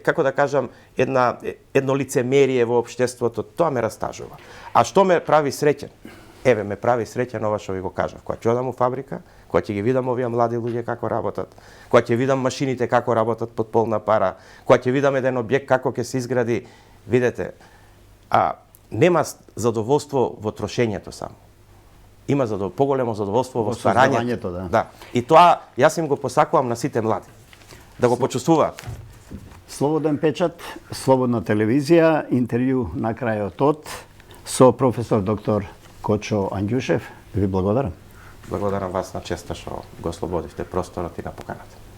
како да кажам, едно лицемерие во општеството, тоа ме растажува. А што ме прави среќен? Еве, ме прави среќен ова што ви го кажав. Кога ќе одам у фабрика, кога ќе ги видам овие млади луѓе како работат, кога ќе видам машините како работат под полна пара, кога ќе видам еден објект како ќе се изгради, видете, нема задоволство во трошењето само. Има поголемо задоволство во стварањето. Да. И тоа јас им го посакувам на сите млади. Да го почувствуваат. Слободен печат, слободна телевизија, интервју на крајот од со професор доктор Кочо Анѓушев. Ви благодарам. Благодарам вас на честа што го ослободивте просторот и на поканата.